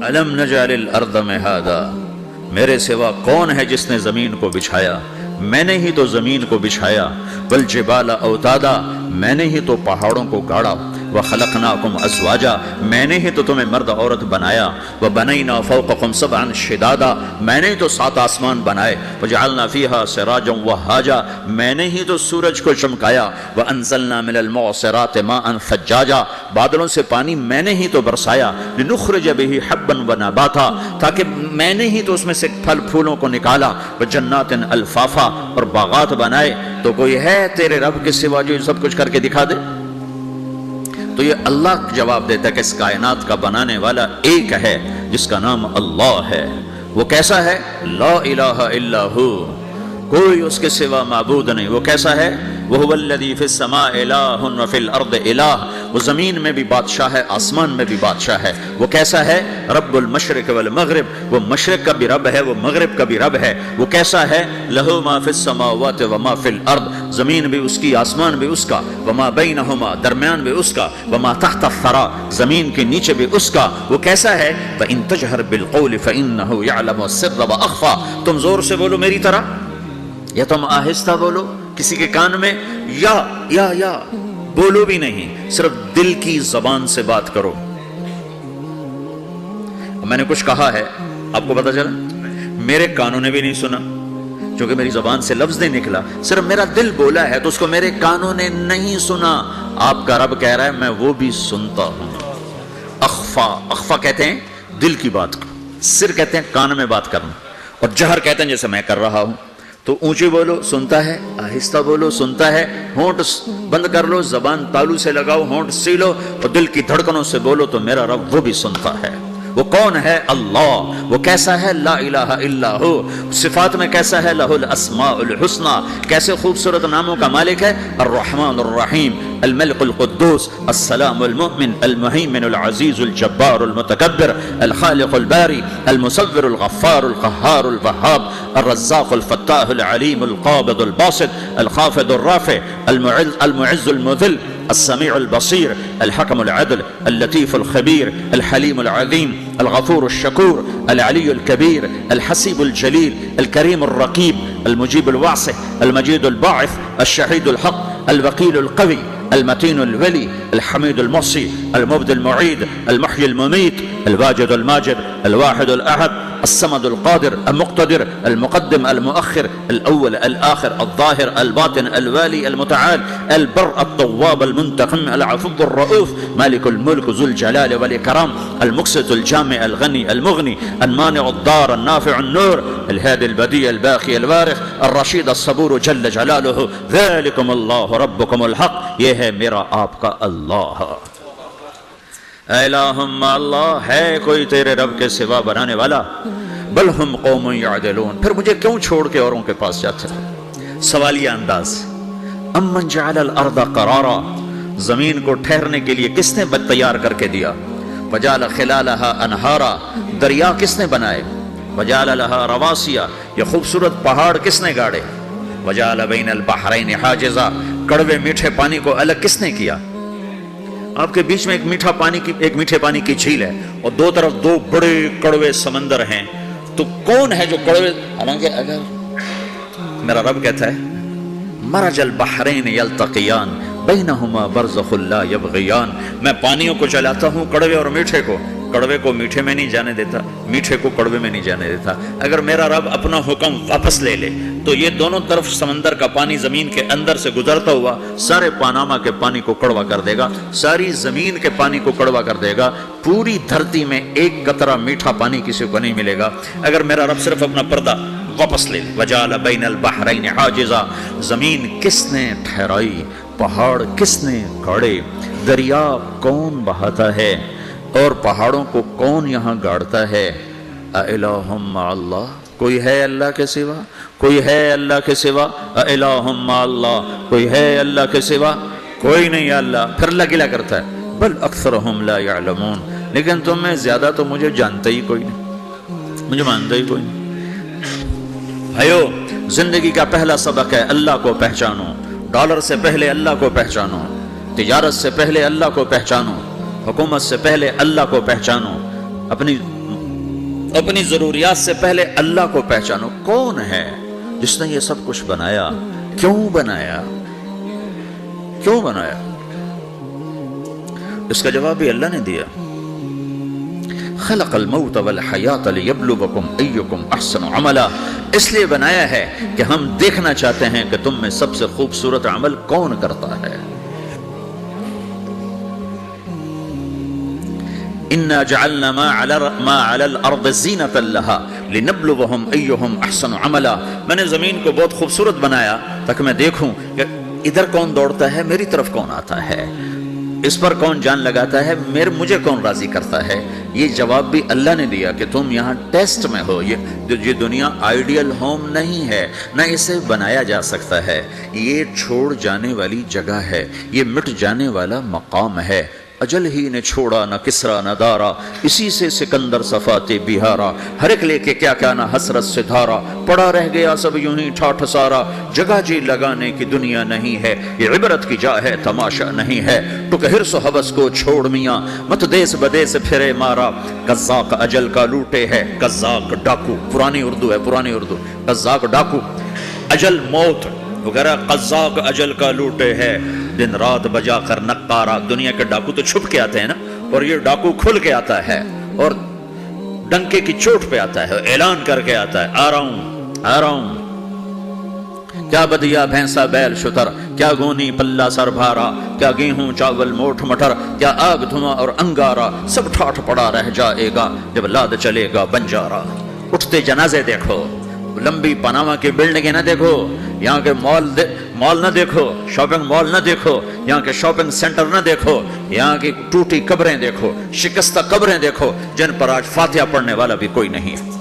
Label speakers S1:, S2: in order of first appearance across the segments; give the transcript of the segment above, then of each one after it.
S1: الم نجعل الارض مہادا، میرے سوا کون ہے جس نے زمین کو بچھایا؟ میں نے ہی تو زمین کو بچھایا۔ والجبال اوتادا، میں نے ہی تو پہاڑوں کو گاڑا۔ وخلقناکم ازواجا، میں نے ہی تو تمہیں مرد عورت بنایا۔ وبنینا فوقکم سبعا شدادا، میں نے ہی تو 7 آسمان بنائے۔ وجعلنا فیہا سراجا وہاجا، میں نے ہی تو سورج کو چمکایا۔ وانزلنا من المعصرات ماء ثجاجا، بادلوں سے پانی میں نے ہی تو برسایا۔ لنخرج به حبا ونباتا، تاکہ میں نے ہی تو اس میں سے پھل پھولوں کو نکالا۔ وجنات الفافا، اور باغات بنائے۔ تو کوئی ہے تیرے رب کے سوا جو سب کچھ کر کے دکھا دے؟ تو یہ اللہ جواب دیتا ہے کہ اس کائنات کا بنانے والا ایک ہے جس کا نام اللہ ہے۔ وہ کیسا ہے؟ لا الہ الا ہو، کوئی اس کے سوا معبود نہیں۔ وہ کیسا ہے؟ وَهُوَ الَّذِي فِي السَّمَاءِ إِلَٰهٌ وَفِي الْأَرْضِ إِلَٰهٌ، وہ زمین میں بھی بادشاہ ہے، آسمان میں بھی بادشاہ ہے۔ وہ کیسا ہے؟ رب المشرق والمغرب، وہ مشرق کا بھی رب ہے، وہ مغرب کا بھی رب ہے۔ وہ کیسا ہے؟ لَهُ مَا فِي السَّمَاوَاتِ وَمَا فِي الْأَرْضِ، زمین بھی اس کی، آسمان بھی اس کا۔ وَمَا بَيْنَهُمَا، درمیان بھی اس کا۔ وَمَا تَحْتَ الثَّرَىٰ، زمین کے نیچے بھی اس کا۔ وہ کیسا ہے؟ وَإِن تَجْهَرْ بِالْقَوْلِ فَإِنَّهُ يَعْلَمُ السِّرَّ وَأَخْفَىٰ، تم زور سے بولو میری طرح یا تم آہستہ بولو کسی کے کان میں، یا بولو بھی نہیں، صرف دل کی زبان سے بات کرو۔ میں نے کچھ کہا ہے، آپ کو پتا چلا؟ میرے کانوں نے بھی نہیں سنا، کیونکہ میری زبان سے لفظ نہیں نکلا، صرف میرا دل بولا ہے، تو اس کو میرے کانوں نے نہیں سنا۔ آپ کا رب کہہ رہا ہے میں وہ بھی سنتا ہوں۔ اخفا کہتے ہیں دل کی بات کو، سر کہتے ہیں کان میں بات کرنا، اور جہر کہتے ہیں جیسے میں کر رہا ہوں۔ تو اونچی بولو سنتا ہے، آہستہ بولو سنتا ہے، ہونٹ بند کر لو، زبان تالو سے لگاؤ، ہونٹ سی لو، اور دل کی دھڑکنوں سے بولو تو میرا رب وہ بھی سنتا ہے۔ وہ کون ہے؟ اللہ۔ وہ کیسا ہے؟ لا الہ الا ہو۔ صفات میں کیسا ہے؟ لہ الاسماء الحسنی، کیسے خوبصورت ناموں کا مالک ہے؟ الرحمن الرحیم، الملک القدوس، السلام المؤمن، المہیمن العزیز الجبار المتکبر، الخالق الباری، المصور الغفار القہار الوہاب، الرزاق الفتاح العلیم القابض الباسط، الخافض الرافع، المعز المذل، السميع البصير، الحكم العدل، اللطيف الخبير، الحليم العظيم، الغفور الشكور، العلي الكبير، الحسيب الجليل، الكريم الرقيب، المجيب الواسع، المجيد الباعث، الشهيد الحق، الوكيل القوي، المتين الولي، الحميد المحصي، المبدي المعيد، المحيي المميت، الواجد الماجد، الواحد الأحد، الصمد القادر المقتدر، المقدم المؤخر، الأول الآخر، الظاهر الباطن، الوالي المتعال، البر التواب المنتقم، العفو الرؤوف، مالك الملك ذو الجلال والإكرام، المقسط الجامع الغني المغني، المانع الضار النافع النور، الهادي البديع الباقي الوارث، الرشيد الصبور جل جلاله، ذلكم الله ربكم الحق، یہ ہے میرا آپ کا اللہ۔ الہم اللہ، ہے کوئی تیرے رب کے سوا بنانے والا؟ بل ہم قوم یعدلون، پھر مجھے کیوں چھوڑ کے اوروں کے پاس جاتے ہیں؟ سوالیہ انداز۔ امن جعل الارض قرارا، زمین کو ٹھہرنے کے لیے کس نے تیار کر کے دیا؟ وجعل خلالها انہارا، دریا کس نے بنائے؟ وجعل لها رواسیا، یہ خوبصورت پہاڑ کس نے گاڑے؟ وجعل بین البحرین حاجزا، کڑوے میٹھے پانی کو الگ کس نے کیا؟ آپ کے بیچ میں ایک میٹھے پانی کی جھیل ہے، اور دو طرف 2 بڑے کڑوے سمندر ہیں، تو کون ہے جو کڑوے؟ حالانکہ اگر میرا رب کہتا ہے مرج البحرین یلتقیان بینہما برزخ لا یبغیان، میں پانیوں کو چلاتا ہوں، کڑوے اور میٹھے کو، کڑوے کو میٹھے میں نہیں جانے دیتا، میٹھے کو کڑوے میں نہیں جانے دیتا۔ اگر میرا رب اپنا حکم واپس لے لے تو یہ دونوں طرف سمندر کا پانی زمین کے اندر سے گزرتا ہوا سارے پاناما کے پانی کو کڑوا کر دے گا، ساری زمین کے پانی کو کڑوا کر دے گا، پوری دھرتی میں ایک قطرہ میٹھا پانی کسی کو نہیں ملے گا اگر میرا رب صرف اپنا پردہ واپس لے لے۔ وجعل بین البحرین حاجزا، زمین کس نے ٹھہرائی، پہاڑ کس نے گاڑے، دریا کون بہاتا ہے اور پہاڑوں کو کون یہاں گاڑتا ہے؟ اِلَٰهٌ مَّعَ اللَّهِ، کوئی ہے اللہ کے سوا؟ کوئی ہے اللہ کے سوا؟ اِلَٰهٌ مَّعَ اللَّهِ، کوئی ہے اللہ کے سوا؟ کوئی نہیں ہے اللہ۔ پھر اللہ کیا کرتا ہے؟ بل اکثرهم لا يعلمون، لیکن تم میں زیادہ تو مجھے جانتے ہی کوئی نہیں، مجھے مانتا ہی کوئی نہیں۔ بھائیو، زندگی کا پہلا سبق ہے اللہ کو پہچانو، ڈالر سے پہلے اللہ کو پہچانو، تجارت سے پہلے اللہ کو پہچانو، حکومت سے پہلے اللہ کو پہچانو، اپنی اپنی ضروریات سے پہلے اللہ کو پہچانو. کون ہے جس نے یہ سب کچھ بنایا؟ کیوں بنایا؟ کیوں بنایا؟ اس کا جواب بھی اللہ نے دیا. خلق الموت والحیات لیبلوکم ایکم احسن عملا. اس لیے بنایا ہے کہ ہم دیکھنا چاہتے ہیں کہ تم میں سب سے خوبصورت عمل کون کرتا ہے. انا جعلنا ما علی الارض زینۃ لها لنبلوہم ایہم احسن عملا. میں نے زمین کو بہت خوبصورت بنایا تاکہ میں دیکھوں کہ ادھر کون دوڑتا ہے، میری طرف کون آتا ہے، اس پر کون جان لگاتا ہے، مجھے کون راضی کرتا ہے. یہ جواب بھی اللہ نے دیا کہ تم یہاں ٹیسٹ میں ہو. یہ دنیا آئیڈیل ہوم نہیں ہے، نہ اسے بنایا جا سکتا ہے. یہ چھوڑ جانے والی جگہ ہے، یہ مٹ جانے والا مقام ہے. اجل ہی نے چھوڑا نہ کسرا نہ دارا، اسی سے سکندر صفات بہارا. ہر ایک لے کے کیا کیا نہ حسرت سے دھارا، پڑا رہ گیا سب یوں ہی ٹھاٹھ سارا. جگہ جی لگانے کی دنیا نہیں ہے، یہ عبرت کی جا ہے تماشا نہیں ہے. ٹک حرص و حوث کو چھوڑ میاں، مت دیس بدیس پھرے مارا. قزاق اجل کا لوٹے ہے، قزاق ڈاکو. پرانی اردو ہے، پرانی اردو. قزاق ڈاکو، اجل موت وغیرہ. قزاق اجل کا لوٹے ہے، دن رات بجا کر نقارا. دنیا کے ڈاکو تو چھپ کے آتے ہیں نا، اور یہ ڈاکو کھل کے آتا ہے اور ڈنکے کی چوٹ پہ آتا ہے، اعلان کر کے آتا ہے آ رہا ہوں آ رہا ہوں. کیا بدیا بھینسا بیل شتر، کیا گونی پلہ سر بھارا، کیا گیہوں چاول موٹھ مٹر، کیا آگ دھواں اور انگارا. سب ٹھاٹھ پڑا رہ جائے گا جب لاد چلے گا بنجارا. اٹھتے جنازے دیکھو، لمبی پاناما کی بلڈنگیں نہ دیکھو، یہاں کے مال نہ دیکھو، شاپنگ مال نہ دیکھو، یہاں کے شاپنگ سینٹر نہ دیکھو، یہاں کی ٹوٹی قبریں دیکھو، شکستہ قبریں دیکھو جن پر آج فاتحہ پڑھنے والا بھی کوئی نہیں ہے.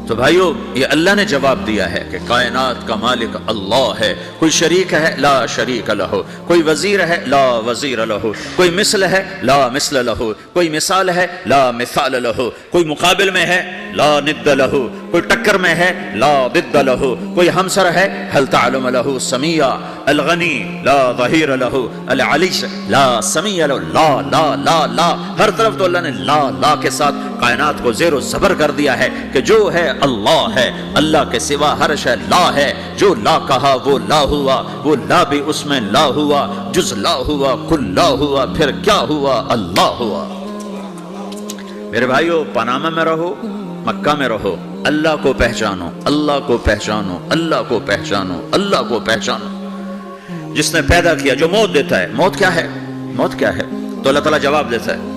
S1: تو بھائیو، یہ اللہ نے جواب دیا ہے کہ کائنات کا مالک اللہ ہے. کوئی شریک ہے؟ لا شریک لہ. کوئی وزیر ہے؟ لا وزیر لہ. کوئی مثل ہے؟ لا مثل لہ. کوئی مثال ہے؟ لا مثال لہ. کوئی مقابل میں ہے؟ لا ند لہ. کوئی ٹکر میں ہے؟ لا ضد لہ. کوئی ہمسر ہے؟ هل تعلم لہ سمیہ. الغنی لا ظہیر لہ. العلی لا سمیہ لہ. لا لا لا لا. ہر طرف تو اللہ نے لا لا کے ساتھ کائنات کو زیر و زبر کر دیا ہے کہ جو ہے اللہ ہے، اللہ کے سوا ہر شے لا ہے. جو لا کہا وہ لا ہوا، وہ لا بھی اس میں لا ہوا. جز لا ہوا کل لا ہوا، پھر کیا ہوا؟ اللہ ہوا. میرے بھائیو، پاناما میں رہو، مکہ میں رہو، اللہ کو پہچانو، اللہ کو پہچانو، اللہ کو پہچانو، اللہ کو پہچانو. جس نے پیدا کیا، جو موت دیتا ہے. موت کیا ہے؟ موت کیا ہے؟ تو اللہ تعالیٰ جواب دیتا ہے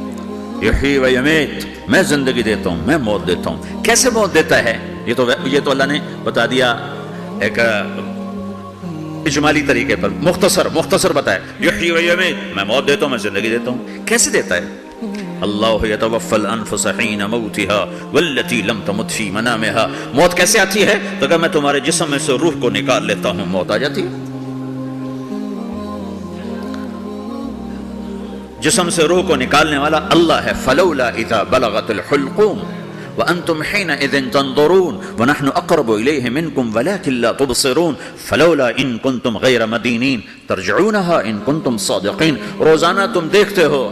S1: یحیی و یمیت. میں زندگی دیتا ہوں، میں موت دیتا ہوں. کیسے موت دیتا ہے؟ یہ تو اللہ نے بتا دیا ایک اجمالی طریقے پر، مختصر بتایا. یحیی و یمیت، میں موت دیتا ہوں، میں زندگی دیتا ہوں. کیسے دیتا ہے؟ اللہ یتوفی الانفس حین موتها والتی لم تمت فی منامها. موت کیسے آتی ہے؟ تو کہ میں تمہارے جسم میں سے روح کو نکال لیتا ہوں، موت آ جاتی ہے. جسم سے روح کو نکالنے والا اللہ ہے. فلولا اذا بلغت الحلقوم وانتم حينئذ تنظرون ونحن اقرب اليه منكم ولكن لا تبصرون فلولا ان كنتم غير مدينين ترجعونها ان كنتم صادقين. روزانہ تم دیکھتے ہو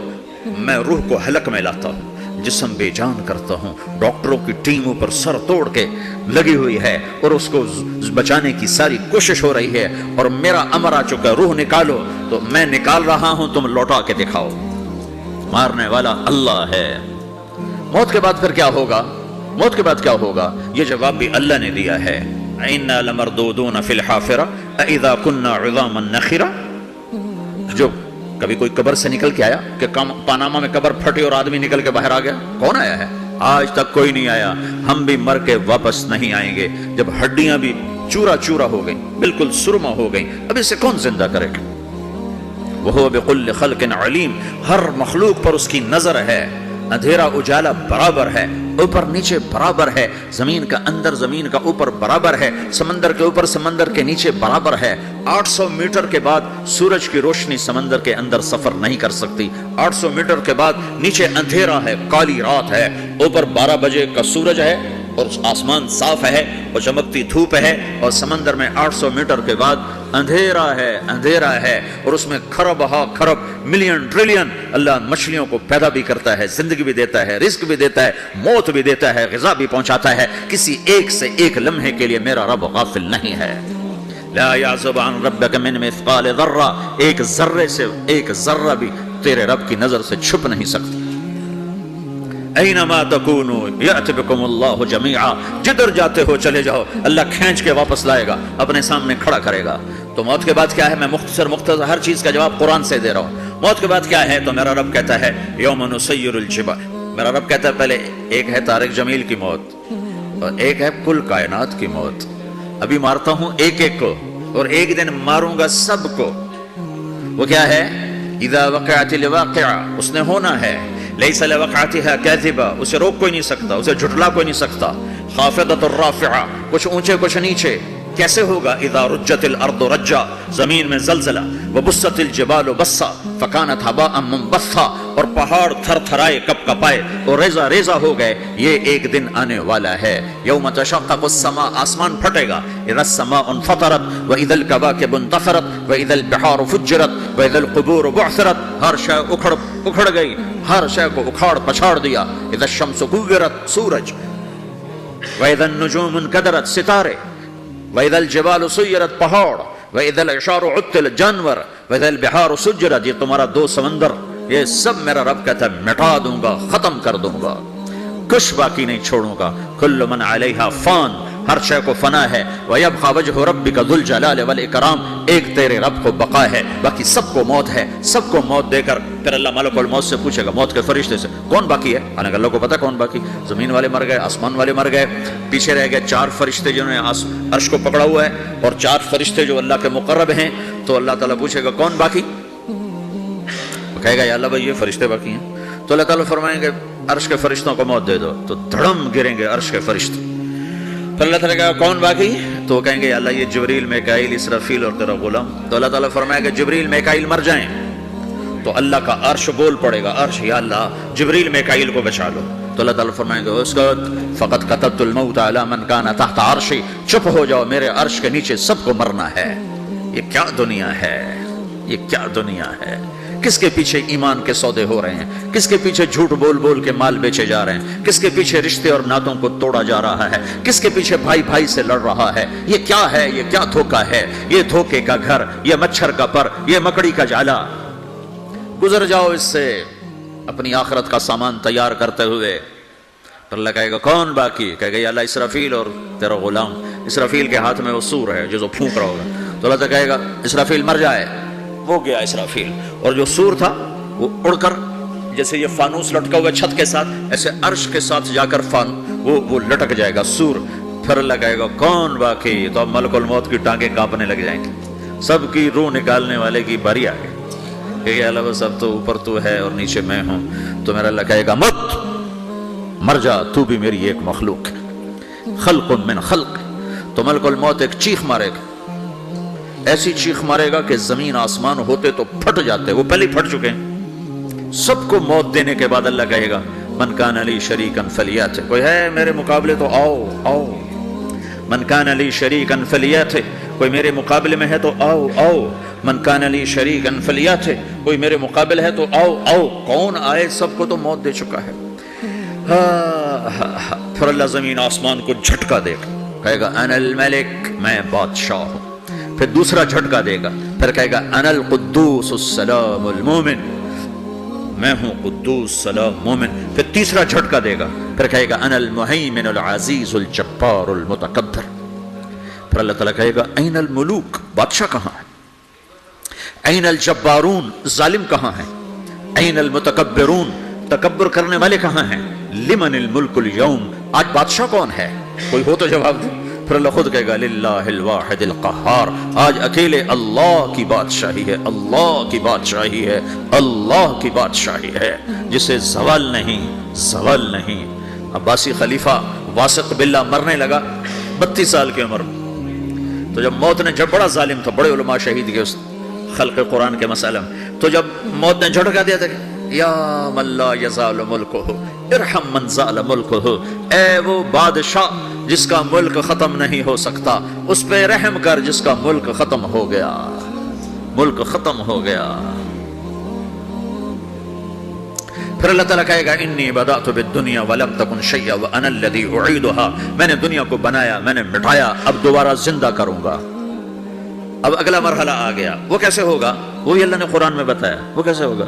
S1: میں روح کو حلق میں لاتا ہوں، جسم بے جان کرتا ہوں. ڈاکٹروں کی ٹیموں پر سر توڑ کے لگی ہوئی ہے اور اس کو بچانے کی ساری کوشش ہو رہی ہے، اور میرا امر آ چکا، روح نکالو. تو میں نکال رہا ہوں، تم لوٹا کے دکھاؤ. مارنے والا اللہ ہے. موت کے بعد پھر کیا ہوگا؟ موت کے بعد کیا ہوگا؟ یہ جواب بھی اللہ نے دیا ہے. اِنَّا لَمَرْدُودُونَ فِي الْحَافِرَةِ أَإِذَا كُنَّا عِظَامًا نَخِرَةً. جو کبھی کوئی قبر سے نکل کے آیا کہ پاناما میں قبر پھٹی اور آدمی نکل کے باہر آ گیا؟ کون آیا ہے؟ آج تک کوئی نہیں آیا. ہم بھی مر کے واپس نہیں آئیں گے. جب ہڈیاں بھی چورا چورا ہو گئیں، بالکل سرما ہو گئیں، اب اسے کون زندہ کرے گا؟ وَهُوَ بِكُلِّ خَلْقٍ عَلِيمٍ. ہر مخلوق پر اس کی نظر ہے. اندھیرا اجالا برابر ہے، اوپر نیچے برابر ہے. زمین کا اندر زمین کا اوپر برابر ہے. سمندر کے اوپر سمندر کے نیچے برابر ہے. 800 میٹر کے بعد سورج کی روشنی سمندر کے اندر سفر نہیں کر سکتی. 800 میٹر کے بعد نیچے اندھیرا ہے، کالی رات ہے. اوپر 12 بجے کا سورج ہے اور آسمان صاف ہے اور چمکتی دھوپ ہے اور سمندر میں 800 میٹر کے بعد اندھیرا ہے اور اس میں کھرب ہا کھرب ملین ٹریلین اللہ مچھلیوں کو پیدا بھی کرتا ہے، زندگی بھی دیتا ہے، رزق بھی دیتا ہے، موت بھی دیتا ہے، غذا بھی پہنچاتا ہے۔ کسی ایک سے ایک لمحے کے لیے میرا رب غافل نہیں ہے۔ لا يعزب عن ربك من مثقال ذرہ، ایک ذرے سے ایک ذرہ بھی تیرے رب کی نظر سے چھپ نہیں سکتی۔ اینما تکونوا یأتی بکم اللہ جمیعا، جدھر جاتے ہو چلے جاؤ، اللہ کھینچ کے واپس لائے گا، اپنے سامنے کھڑا کرے گا۔ تو موت کے بعد کیا ہے؟ میں مختصر ہر چیز کا جواب قرآن سے دے رہا ہوں۔ موت کے بعد کیا ہے؟ تو میرا رب کہتا ہے یوم نسیر الجبال، میرا رب کہتا ہے پہلے ایک ہے طارق جمیل کی موت اور ایک ہے کل کائنات کی موت۔ ابھی مارتا ہوں ایک ایک کو اور ایک دن ماروں گا سب کو۔ وہ کیا ہے؟ اذا وقعت الواقعہ، اس نے ہونا ہے، لیس لوقعتها کاذبہ، اسے روک کوئی نہیں سکتا، اسے جھٹلا کوئی نہیں سکتا۔ خافضۃ الرافعہ، کچھ اونچے کچھ نیچے۔ کیسے ہوگا؟ اذا رجت الارض رجا، زمین میں زلزلہ، وبست الجبال بسا فکانت هباء منبثا، اور پہاڑ تھر تھرائے کپ کپائے اور ریزہ ریزہ ہو گئے۔ یہ ایک دن آنے والا ہے۔ یوم تشقق السماء، آسمان پھٹے گا۔ اذا السماء انفطرت واذا الكواكب انتثرت واذا البحار فجرت واذا القبور بعثرت، ہر شے اکھڑ گئی، ہر شے کو اکھاڑ پچھاڑ دیا۔ اذا الشمس كورت، سورج، واذا النجوم انكدرت، ستارے، وَإِذَا الْجِبَالُ سُيِّرَتْ، پہاڑ، وَإِذَا الْعِشَارُ عُطِّلَتْ، جانور، وَإِذَا الْبِحَارُ سُجِّرَتْ، یہ تمہارا دو سمندر، یہ سب میرا رب کہتا ہے مٹا دوں گا، ختم کر دوں گا، کچھ باقی نہیں چھوڑوں گا۔ كُلُّ مَنْ عَلَيْهَا فان، ہر شے کو فنا ہے۔ وَيَبْقَى وَجْهُ رَبِّكَ ذُو الْجَلَالِ وَالْإِكْرَامِ، ایک تیرے رب کو بقا ہے، باقی سب کو موت ہے۔ سب کو موت دے کر پھر اللہ ملک الموت سے پوچھے گا، موت کے فرشتے سے، کون باقی ہے؟ حالانکہ اللہ کو پتا کون باقی، زمین والے مر گئے، آسمان والے مر گئے، پیچھے رہ گئے 4 فرشتے جنہوں نے عرش کو پکڑا ہوا ہے اور 4 فرشتے جو اللہ کے مقرب ہیں۔ تو اللہ تعالیٰ پوچھے گا کون باقی؟ وہ کہے گا یا اللہ بھائی یہ فرشتے باقی ہیں۔ تو اللہ تعالیٰ فرمائیں گے عرش کے فرشتوں کو موت دے دو، تو دھڑم گریں گے عرش کے فرشتے۔ پھر اللہ تعالیٰ کہا کون باقی؟ تو وہ کہیں گے یا اللہ یہ جبریل، میکائیل، اسرافیل اور تیرا غلام۔ تو اللہ تعالیٰ فرمائے گا جبریل میکائیل مر جائیں، تو اللہ کا عرش بول پڑے گا، عرش یا اللہ جبریل میکائیل کو بچا لو۔ تو اللہ تعالیٰ فرمائیں گے اسکت فقط کتبت الموت علی من کان تحت عرشی، چپ ہو جاؤ، میرے عرش کے نیچے سب کو مرنا ہے۔ یہ کیا دنیا ہے، یہ کیا دنیا ہے؟ کس کے پیچھے ایمان کے سودے ہو رہے ہیں؟ کس کے پیچھے جھوٹ بول بول کے مال بیچے جا رہے ہیں؟ کس کے پیچھے رشتے اور ناتوں کو توڑا جا رہا ہے؟ کس کے پیچھے بھائی بھائی سے لڑ رہا ہے؟ یہ کیا ہے؟ یہ کیا دھوکہ ہے؟ یہ دھوکے کا گھر، یہ مچھر کا پر، یہ مکڑی کا جالا۔ گزر جاؤ اس سے اپنی آخرت کا سامان تیار کرتے ہوئے۔ تو اللہ کہے گا کون باقی؟ کہے گا یا اللہ اسرافیل اور تیرا غلام۔ اسرافیل کے ہاتھ میں وہ سور ہے جو پھونک رہا ہوگا۔ تو اللہ تعالیٰ کہے گا اسرافیل مر جائے، وہ گیا اسرافیل، اور جو سور تھا وہ اڑ کر جیسے یہ فانوس لٹکا ہوا چھت کے ساتھ، ایسے عرش کے ساتھ جا کر وہ لٹک جائے گا سور۔ پھر اللہ کہے گا کون باقی؟ تو اب ملک الموت کی ٹانگیں کانپنے لگ جائیں گی، سب کی روح نکالنے والے کی باری آ گئی کہ اللہ بس اب تو اوپر تو ہے اور نیچے میں ہوں۔ تو میرا اللہ کہے گا مت، مر جا، تو بھی میری ایک مخلوق ہے، خلق من خلق۔ تو ملک الموت ایک چیخ مارے گا، ایسی چیخ مارے گا کہ زمین آسمان ہوتے تو پھٹ جاتے، وہ پہلے پھٹ چکے ہیں۔ سب کو موت دینے کے بعد اللہ کہے گا من کان لی شریکا فلیاتہ، کوئی ہے میرے مقابلے تو آؤ آؤ۔ من کان لی شریکا فلیاتہ، کوئی میرے مقابلے میں ہے تو آؤ آؤ۔ من کان لی شریکا فلیاتہ، کوئی میرے مقابل ہے تو آؤ آؤ۔ کون آئے؟ سب کو تو موت دے چکا ہے۔ پھر اللہ زمین آسمان کو جھٹکا دے گا، کہے گا انا الملک، میں بادشاہ ہوں۔ پھر دوسرا جھٹکا دے گا، پھر کہے گا انا القدوس السلام المومن، میں ہوں قدوس سلام مومن۔ پھر تیسرا جھٹکا دے گا، پھر کہے گا انا المہیمن العزیز الجبار المتکبر۔ پھر اللہ تعالیٰ کہے گا این الملوک، بادشاہ کہاں ہے؟ این الجبارون، ظالم کہاں ہیں؟ این المتکبرون، تکبر کرنے والے کہاں ہیں؟ لمن الملک اليوم، آج بادشاہ کون ہے؟ کوئی ہو تو جواب دے۔ پھر اللہ خود کہے گا للہ الواحد القہار، آج اکیلے اللہ کی بادشاہی ہے، اللہ کی بادشاہی ہے، اللہ کی بادشاہی ہے جسے زوال نہیں، زوال نہیں۔ عباسی خلیفہ واسق باللہ مرنے لگا 32 سال کی عمر میں۔ تو جب موت نے، جب بڑا ظالم تھا، بڑے علماء شہید کے اس خلق قرآن کے مسئلہ میں، تو جب موت نے جھٹکا دیا تھا یا من لا یزال ملکہ ارحم من زال ملکہ، اے وہ بادشاہ جس کا ملک ختم نہیں ہو سکتا، اس پہ رحم کر جس کا ملک ختم ہو گیا، ملک ختم ہو گیا۔ پھر اللہ تعالیٰ کہے گا انی بدأت بالدنیا ولم تکن شیئا وانا الذی اعیدھا، میں نے دنیا کو بنایا، میں نے مٹایا، اب دوبارہ زندہ کروں گا۔ اب اگلا مرحلہ آ گیا، وہ کیسے ہوگا؟ وہی اللہ نے قرآن میں بتایا، وہ کیسے ہوگا؟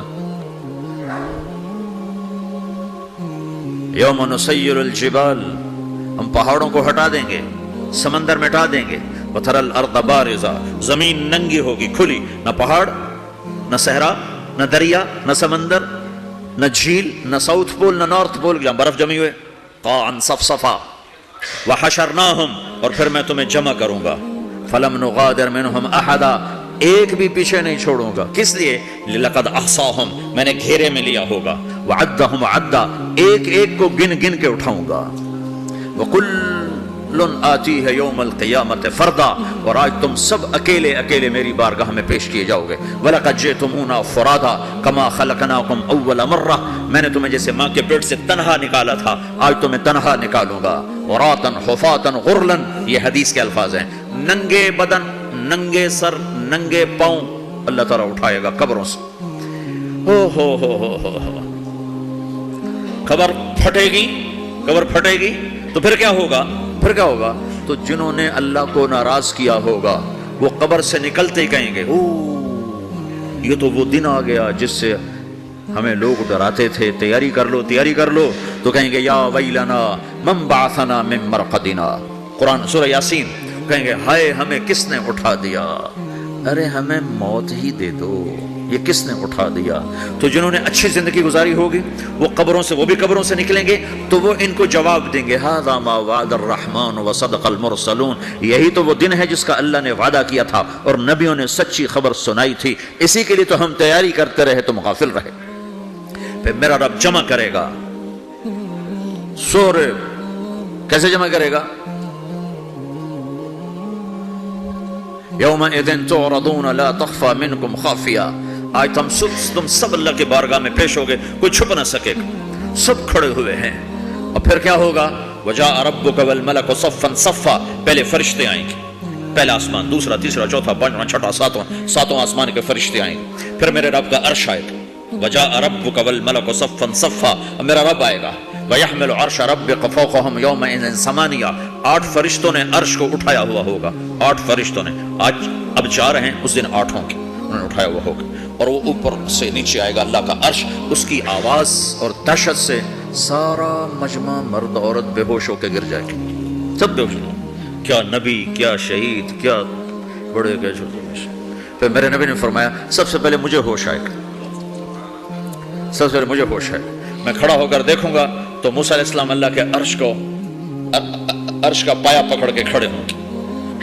S1: یوم نسیر الجبال، ہم پہاڑوں کو ہٹا دیں گے، سمندر مٹا دیں گے، وتری الارض بارزا، زمین ننگی ہوگی، کھلی، نہ پہاڑ، نہ صحرا، نہ دریا، نہ سمندر، نہ جھیل، نہ ساؤتھ پول، نہ نارتھ پول جہاں برف جمی ہوئے، قاعا صفصفا، وحشرناہم، اور پھر میں تمہیں جمع کروں گا، فلم نغادر منہم احدا، ایک بھی پیچھے نہیں چھوڑوں گا، کس لیے؟ لقد احصاہم، میں نے گھیرے میں لیا ہوگا، وعدہم عدا، ایک ایک کو گن گن کے اٹھاؤں گا، وکل آتی ہے یوم القیامت فردا، اور آج تم سب اکیلے اکیلے میری بارگاہ میں پیش کیے جاؤ گے، وَلَقَدْ جِئْتُمُونَا فُرَادًا كَمَا خَلَقْنَاكُمْ أَوَّلَ مَرَّةٍ، میں نے تمہیں جیسے ماں کے پیٹ سے تنہا نکالا تھا، آج تمہیں تنہا نکالوں گا، عُرَاةً حُفَاةً غُرْلًا، یہ حدیث کے الفاظ ہیں، ننگے بدن، ننگے سر، ننگے پاؤں اللہ تعالیٰ اٹھائے گا قبروں سے، ہو قبر پھٹے گی تو پھر کیا ہوگا؟ تو جنہوں نے اللہ کو ناراض کیا ہوگا وہ قبر سے نکلتے ہی کہیں گے یہ تو وہ دن آ گیا جس سے ہمیں لوگ ڈراتے تھے، تیاری کر لو، تو کہیں گے یا ویلنا من بعثنا من مرقدنا، قرآن سورہ یاسین، کہیں گے ہائے ہمیں کس نے اٹھا دیا، ارے ہمیں موت ہی دے دو، یہ کس نے اٹھا دیا؟ تو جنہوں نے اچھی زندگی گزاری ہوگی وہ بھی قبروں سے نکلیں گے، تو وہ ان کو جواب دیں گے ھذا ما وعد الرحمن وصدق المرسلون، یہی تو وہ دن ہے جس کا اللہ نے وعدہ کیا تھا اور نبیوں نے سچی خبر سنائی تھی، اسی کے لیے تو ہم تیاری کرتے رہے، تم غافل رہے۔ پھر میرا رب جمع کرے گا، سورے کیسے جمع کرے گا؟ یومئذ تعرضون لا تخفى منکم خافیہ، آج تم سب اللہ کے بارگاہ میں پیش ہوگے، کوئی چھپ نہ سکے گا، سب کھڑے ہوئے ہیں، اور پھر کیا ہوگا؟ وجاء ربک والملک صفا صفا، پہلے فرشتے آئیں گے، پہلا آسمان، دوسرا، تیسرا، چوتھا، پانچواں، چھٹا، ساتواں آسمان کے فرشتے آئیں گے، پھر میرے رب کا عرش آئے گا، وجاء ربک والملک صفا صفا، میرا رب آئے گا، وَيَحْمِلُ عَرْشَ رَبِّكَ فَوْقَهُمْ يَوْمَئِذٍ ثَمَانِيَةٌ، 8 فرشتوں نے عرش کو اٹھایا ہوا ہوگا، 8 فرشتوں نے، اب 4 ہیں، اس دن 8 ہوں گے، انہوں نے اٹھایا ہوا ہوگا، اور وہ اوپر سے نیچے آئے گا اللہ کا عرش، اس کی آواز اور دہشت سے سارا مجمع مرد عورت بے ہوش ہو کے گر جائے گا، سب بے ہوش، کیا نبی، کیا شہید، کیا بڑے، کیا چھوٹے۔ پھر میرے نبی نے فرمایا سب سے پہلے مجھے ہوش آئے گا، میں کھڑا ہو کر دیکھوں گا تو موسیٰ علیہ السلام اللہ کے عرش کا پایا پکڑ کے کھڑے ہوں گے،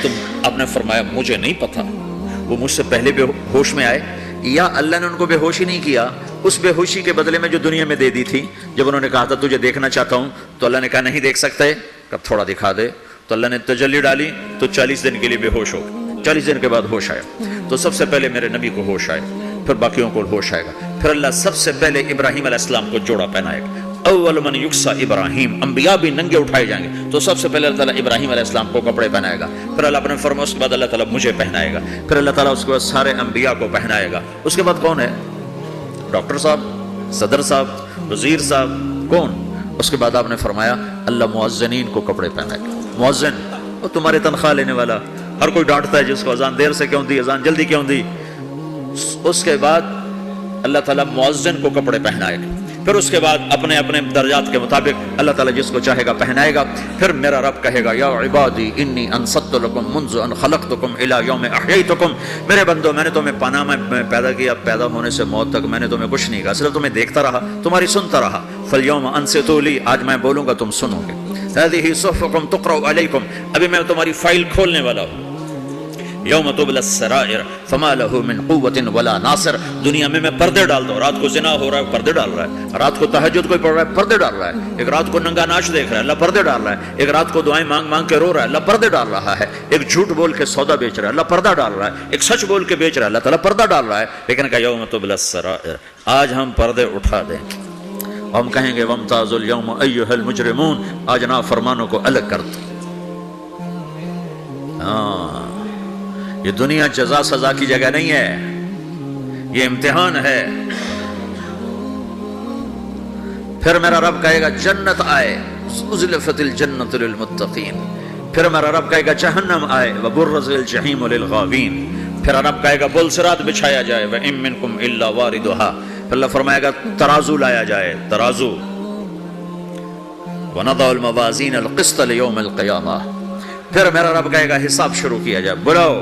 S1: تو آپ نے فرمایا مجھے نہیں پتا وہ مجھ سے پہلے بے ہوش میں آئے یا اللہ نے ان کو بے ہوشی نہیں کیا، اس بے ہوشی کے بدلے میں جو دنیا میں دے دی تھی، جب انہوں نے کہا تھا تجھے دیکھنا چاہتا ہوں، تو اللہ نے کہا نہیں دیکھ سکتے، کب تھوڑا دکھا دے، تو اللہ نے تجلی ڈالی تو 40 دن کے لیے بے ہوش ہو گئے، 40 دن کے بعد ہوش آیا، تو سب سے پہلے میرے نبی کو ہوش آئے، پھر باقیوں کو ہوش آئے گا، پھر اللہ سب سے پہلے ابراہیم علیہ السلام کو جوڑا پہنائے گا، اول من یکسا ابراہیم، انبیاء بھی ننگے اٹھائے جائیں گے، تو سب سے پہلے اللہ تعالیٰ ابراہیم علیہ السلام کو کپڑے پہنائے گا، پھر اللہ اپنے فرما اس کے بعد اللہ تعالیٰ مجھے پہنائے گا، پھر اللہ تعالیٰ اس کے بعد سارے انبیاء کو پہنائے گا، اس کے بعد کون ہے؟ ڈاکٹر صاحب، صدر صاحب، وزیر صاحب، کون؟ اس کے بعد آپ نے فرمایا اللہ مؤذنین کو کپڑے پہنائے گا، مؤذن اور تمہاری تنخواہ لینے والا، ہر کوئی ڈانٹتا ہے جس کو اذان دیر سے کیوں دی، اذان جلدی کیوں دی، اس کے بعد اللہ تعالیٰ مؤذن کو کپڑے پہنائے گا، پھر اس کے بعد اپنے اپنے درجات کے مطابق اللہ تعالیٰ جس کو چاہے گا پہنائے گا، پھر میرا رب کہے گا یا عبادی انی انصت لکم منذ ان خلقتکم الی یوم احییتکم، میرے بندو میں نے تمہیں پناہ میں پیدا کیا، پیدا ہونے سے موت تک میں نے تمہیں کچھ نہیں کہا، صرف تمہیں دیکھتا رہا، تمہاری سنتا رہا، فالیوم انصتوا لی، آج میں بولوں گا تم سنو گے، ہذہ صحفکم تقرأ علیکم، ابھی میں تمہاری فائل کھولنے والا ہوں، یوم تبلی السرائر فما له من قوت ولا ناصر. دنیا میں پردے ڈال دو. رات کو زنا ہو رہا ہے پردے ڈال رہا ہے, رات کو تہجد کوئی پڑھ رہا ہے پردے ڈال رہا ہے, ایک رات کو ننگا ناچ دیکھ رہا ہے اللہ پردے ڈال رہا ہے, ایک رات کو دعائیں مانگ مانگ کے رو رہا ہے اللہ پردے ڈال رہا ہے, ایک جھوٹ بول کے سودا بیچ رہا ہے اللہ پردہ ڈال رہا ہے, ایک سچ بول کے بیچ رہا ہے اللہ تعالیٰ پردہ ڈال رہا ہے. لیکن کہ یوم تبلی السرائر, آج ہم پردے اٹھا دیں, ہم کہیں گے وامتازوا اليوم ایھا المجرمون, آج نافرمانوں کو الگ کر دو. یہ دنیا جزا سزا کی جگہ نہیں ہے, یہ امتحان ہے. پھر میرا رب کہے گا جنت آئے, ازلفت الجنت للمتقین. پھر میرا رب کہے گا جہنم آئے, وبرزت الجحیم للغاوین. پھر رب کہے گا بل صراط بچھایا جائے, وَإِن مِّنكُمْ إِلَّا وَارِدُهَا. پھر اللہ فرمائے گا ترازو لایا جائے, ترازو. وَنَضَعُ الْمَوَازِينَ الْقِسْطَ لِيَوْمِ الْقِيَامَةِ. پھر میرا رب کہے گا حساب شروع کیا جائے, بلاؤ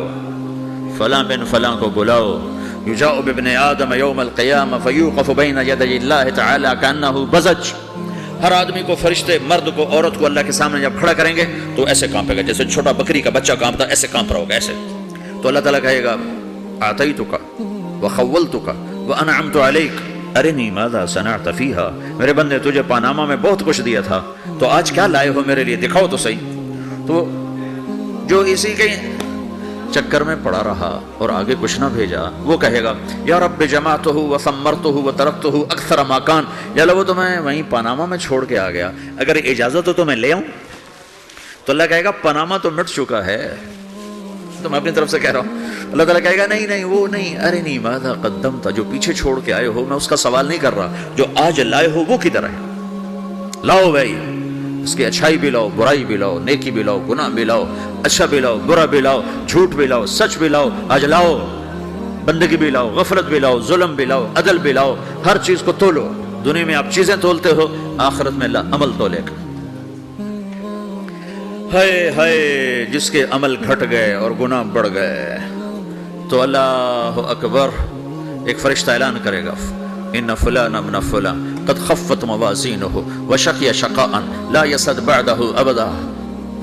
S1: فلاں بن فلاں کو بلاؤ. یجاء بابن آدم یوم القیامہ فیوقف بین یدی اللہ تعالی کأنہ بزج. ہر آدمی کو, فرشتے مرد کو عورت کو اللہ کے سامنے جب کھڑا کریں گے تو ایسے کانپے گا جیسے چھوٹا بکری کا بچہ کانپتا, ایسے کانپ رہا ہوگا ایسے. تو اللہ تعالیٰ کہے گا اعطیتک وخولتک وانعمت علیک ارنی ماذا صنعت فیہا. میرے بندے تجھے پاناما میں بہت کچھ دیا تھا, تو آج کیا لائے ہو میرے لیے, دکھاؤ تو صحیح. تو جو اسی کے چکر میں پڑا رہا اور آگے کچھ نہ بھیجا, وہ کہے گا یا رب جمعتہ وثمرتہ وترکتہ اکثر ما کان. یا اللہ وہ تو میں وہیں پاناما میں چھوڑ کے آ گیا, اگر اجازت ہو تو میں لے آؤں. تو اللہ کہے گا پاناما تو مٹ چکا ہے, تو میں اپنی طرف سے کہہ رہا ہوں. اللہ تعالیٰ کہے گا نہیں نہیں وہ نہیں, ارنی ماذا قدمت. جو پیچھے چھوڑ کے آئے ہو میں اس کا سوال نہیں کر رہا, جو آج لائے ہو وہ کدھر ہے. لاؤ بھائی, اس کی اچھائی بھی لاؤ, برائی بھی لاؤ, نیکی بھی لاؤ, گناہ بھی لاؤ, اچھا بھی لاؤ, برا بھی لاؤ, جھوٹ بھی لاؤ, سچ بھی لاؤ. آج لاؤ, بندگی بھی لاؤ, غفلت بھی لاؤ, ظلم بھی لاؤ, عدل بھی لاؤ. ہر چیز کو تولو. دنیا میں آپ چیزیں تولتے ہو, آخرت میں اللہ عمل تولے گا. ہائے ہائے جس کے عمل گھٹ گئے اور گناہ بڑھ گئے, تو اللہ اکبر, ایک فرشتہ اعلان کرے گا ان فلان ابن فلان قد خفت موازینہ وشقی شقاء لا یسد بعدہ ابدا.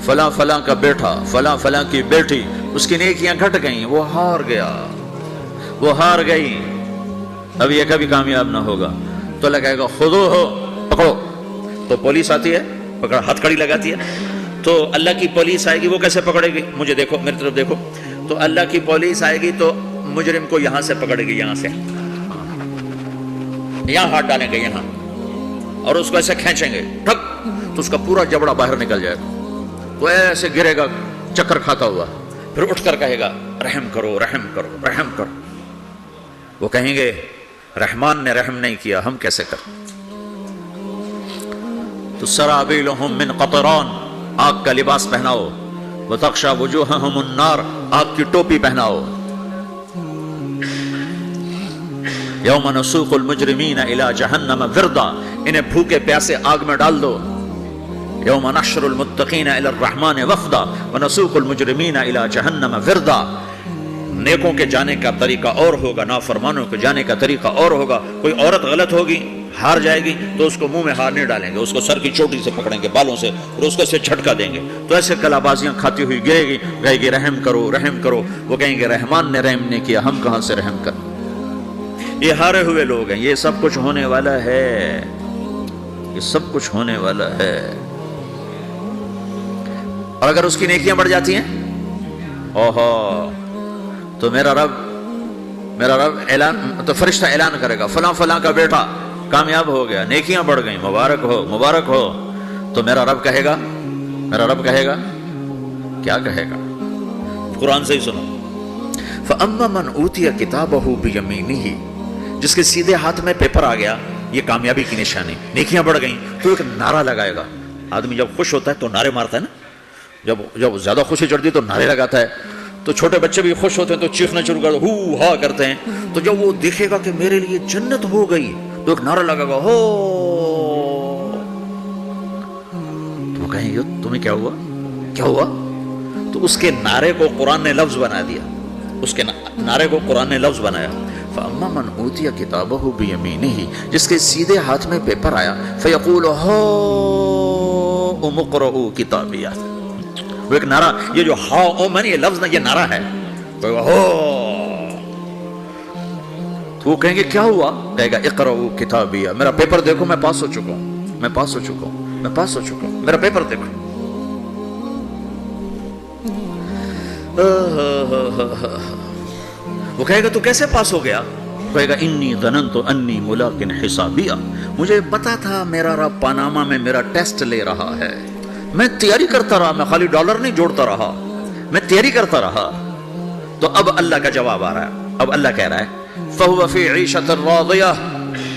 S1: فلاں فلاں کا بیٹا, فلاں فلاں کی بیٹی, اس کی نیکیاں گھٹ گئیں, وہ ہار گیا, وہ ہار گئی, اب یہ کبھی کامیاب نہ ہوگا. تو اللہ کہے گا خودو ہو, پکڑو. تو پولیس آتی ہے, پکڑ ہتھ کڑی لگاتی ہے. تو اللہ کی پولیس آئے گی, وہ کیسے پکڑے گی, مجھے دیکھو, میری طرف دیکھو. تو اللہ کی پولیس آئے گی تو مجرم کو یہاں سے پکڑے گی, یہاں سے, یہاں ہاتھ ڈالیں گے یہاں, اور اس کو ایسے کھینچیں گے ٹھک, تو اس کا پورا جبڑا باہر نکل جائے گا. تو ایسے گرے گا چکر کھاتا ہوا, پھر اٹھ کر کہے گا رحم کرو رحم کرو رحم کرو. وہ کہیں گے رحمان نے رحم نہیں کیا, ہم کیسے کریں. تو سرابیلہم من قطران, آگ کا لباس پہناؤ. وتغشا وجوہہم النار, آگ کی ٹوپی پہناؤ. یوم نسوق المجرمین الی جہنم وردا, انہیں بھوکے پیاسے آگ میں ڈال دو. یوم نحشر المتقین الی الرحمن وفدا ونسوق المجرمین الی جہنم وردا. نیکوں کے جانے کا طریقہ اور ہوگا, نافرمانوں کے جانے کا طریقہ اور ہوگا. کوئی عورت غلط ہوگی, ہار جائے گی, تو اس کو منہ میں ہار نہیں ڈالیں گے, اس کو سر کی چوٹی سے پکڑیں گے, بالوں سے, اور اس کو سے جھٹکا دیں گے. تو ایسے کلا بازیاں کھاتی ہوئی گرے گی, کہے گی رحم کرو رحم کرو. وہ کہیں گے رحمان نے رحم نہیں کیا, ہم کہاں سے رحم کریں. یہ ہارے ہوئے لوگ ہیں. یہ سب کچھ ہونے والا ہے, یہ سب کچھ ہونے والا ہے. اور اگر اس کی نیکیاں بڑھ جاتی ہیں, اوہو, تو میرا رب اعلان, تو فرشتہ اعلان کرے گا فلاں فلاں کا بیٹا کامیاب ہو گیا, نیکیاں بڑھ گئیں, مبارک ہو مبارک ہو. تو میرا رب کہے گا کیا کہے گا, قرآن سے ہی سنو. فَأَمَّا مَنْ أُوتِيَ كِتَابَهُ بِيَمِينِهِ, جس کے سیدھے ہاتھ میں پیپر آ گیا, یہ کامیابی کی نشانی, نیکیاں بڑھ گئیں. تو ایک نعرہ لگائے گا. آدمی جب خوش ہوتا ہے تو نعرے مارتا ہے نا, جب زیادہ خوشی چڑھتی ہے تو نعرے لگاتا ہے. تو چھوٹے بچے بھی خوش ہوتے ہیں تو چیخنا شروع کر ہو ہا کرتے ہیں. تو جب وہ دیکھے گا کہ میرے لیے جنت ہو گئی, تو ایک نعرہ لگا گا ہو. تو وہ کہیں گے تمہیں کیا ہوا. تو اس کے نعرے کو قرآن نے لفظ بنا دیا, اس کے نعرے کو قرآن نے لفظ بنایا. فَأَمَّا مَنْ أُوتِيَ كِتَابَهُ بِيَمِينِهِ, جس کے سیدھے ہاتھ میں پیپر آیا, فَيَقُولُ هَاؤْمُ اقْرَءُوا كِتَابِيَهْ. وہ ایک نعرہ, یہ جو ہا او من, یہ لفظ نہ, یہ نعرہ ہے. کہے گا ہو، تو وہ کہیں گے کیا ہوا؟ کہے گا اقرؤ کتابیہ، میرا پیپر دیکھو، میں پاس ہو چکا ہوں، میں پاس ہو چکا ہوں، میں پاس ہو چکا ہوں، میرا پیپر دیکھو۔ وہ کہے گا تو کیسے پاس ہو گیا؟ کہے گا انی ظننت انی ملاق حسابیہ، مجھے پتا تھا میرا رب پاناما میں میرا ٹیسٹ لے رہا ہے، میں تیاری کرتا رہا، میں خالی ڈالر نہیں جوڑتا رہا، میں تیاری کرتا رہا۔ تو اب اللہ کا جواب آ رہا ہے، اب اللہ کہہ رہا ہے فَهُوَ فِي عِيشَةٍ رَاضِيَةٍ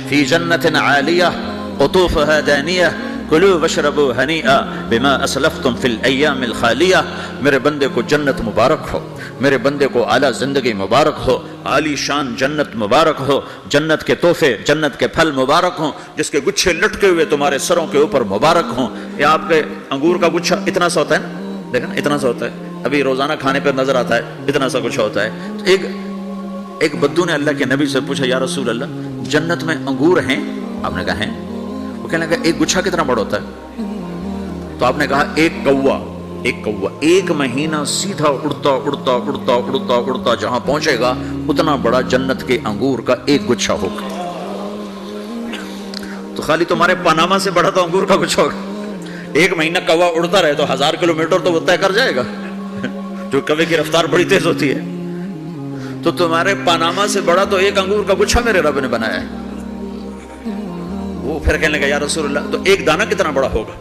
S1: فِي جَنَّةٍ عَالِيَةٍ قُطُوفُهَا دَانِيَةٌ کلوا واشربوا ہنیئا بما اسلفتم فی الایام الخالیہ۔ میرے بندے کو جنت مبارک ہو، میرے بندے کو اعلیٰ زندگی مبارک ہو، عالی شان جنت مبارک ہو، جنت کے تحفے، جنت کے پھل مبارک ہوں، جس کے گچھے لٹکے ہوئے تمہارے سروں کے اوپر مبارک ہوں۔ یہ آپ کے انگور کا گچھا اتنا سا ہوتا ہے نا، دیکھیں نا اتنا سا ہوتا ہے، ابھی روزانہ کھانے پہ نظر آتا ہے، اتنا سا کچھ ہوتا ہے۔ تو ایک بدو نے اللہ کے نبی سے پوچھا یا رسول اللہ جنت میں انگور ہیں؟ آپ نے کہا ہیں۔ وہ کہنے لگا ایک گچھا کتنا بڑا ہوتا ہے؟ تو آپ نے کہا ایک کوا ایک مہینہ سیدھا اڑتا اڑتا اڑتا اڑتا اڑتا جہاں پہنچے گا اتنا بڑا جنت کے انگور کا ایک گچھا ہوگا۔ تو خالی تمہارے پاناما سے بڑا تو انگور کا گچھا ہوگا۔ ایک مہینہ کوا اڑتا رہے تو 1000 کلومیٹر تو وہ طے کر جائے گا، جو کوے کی رفتار بڑی تیز ہوتی ہے۔ تو تمہارے پاناما سے بڑا تو ایک انگور کا گچھا میرے رب نے بنایا ہے۔ وہ پھر کہنے لگا یا رسول اللہ تو ایک دانہ کتنا بڑا ہوگا؟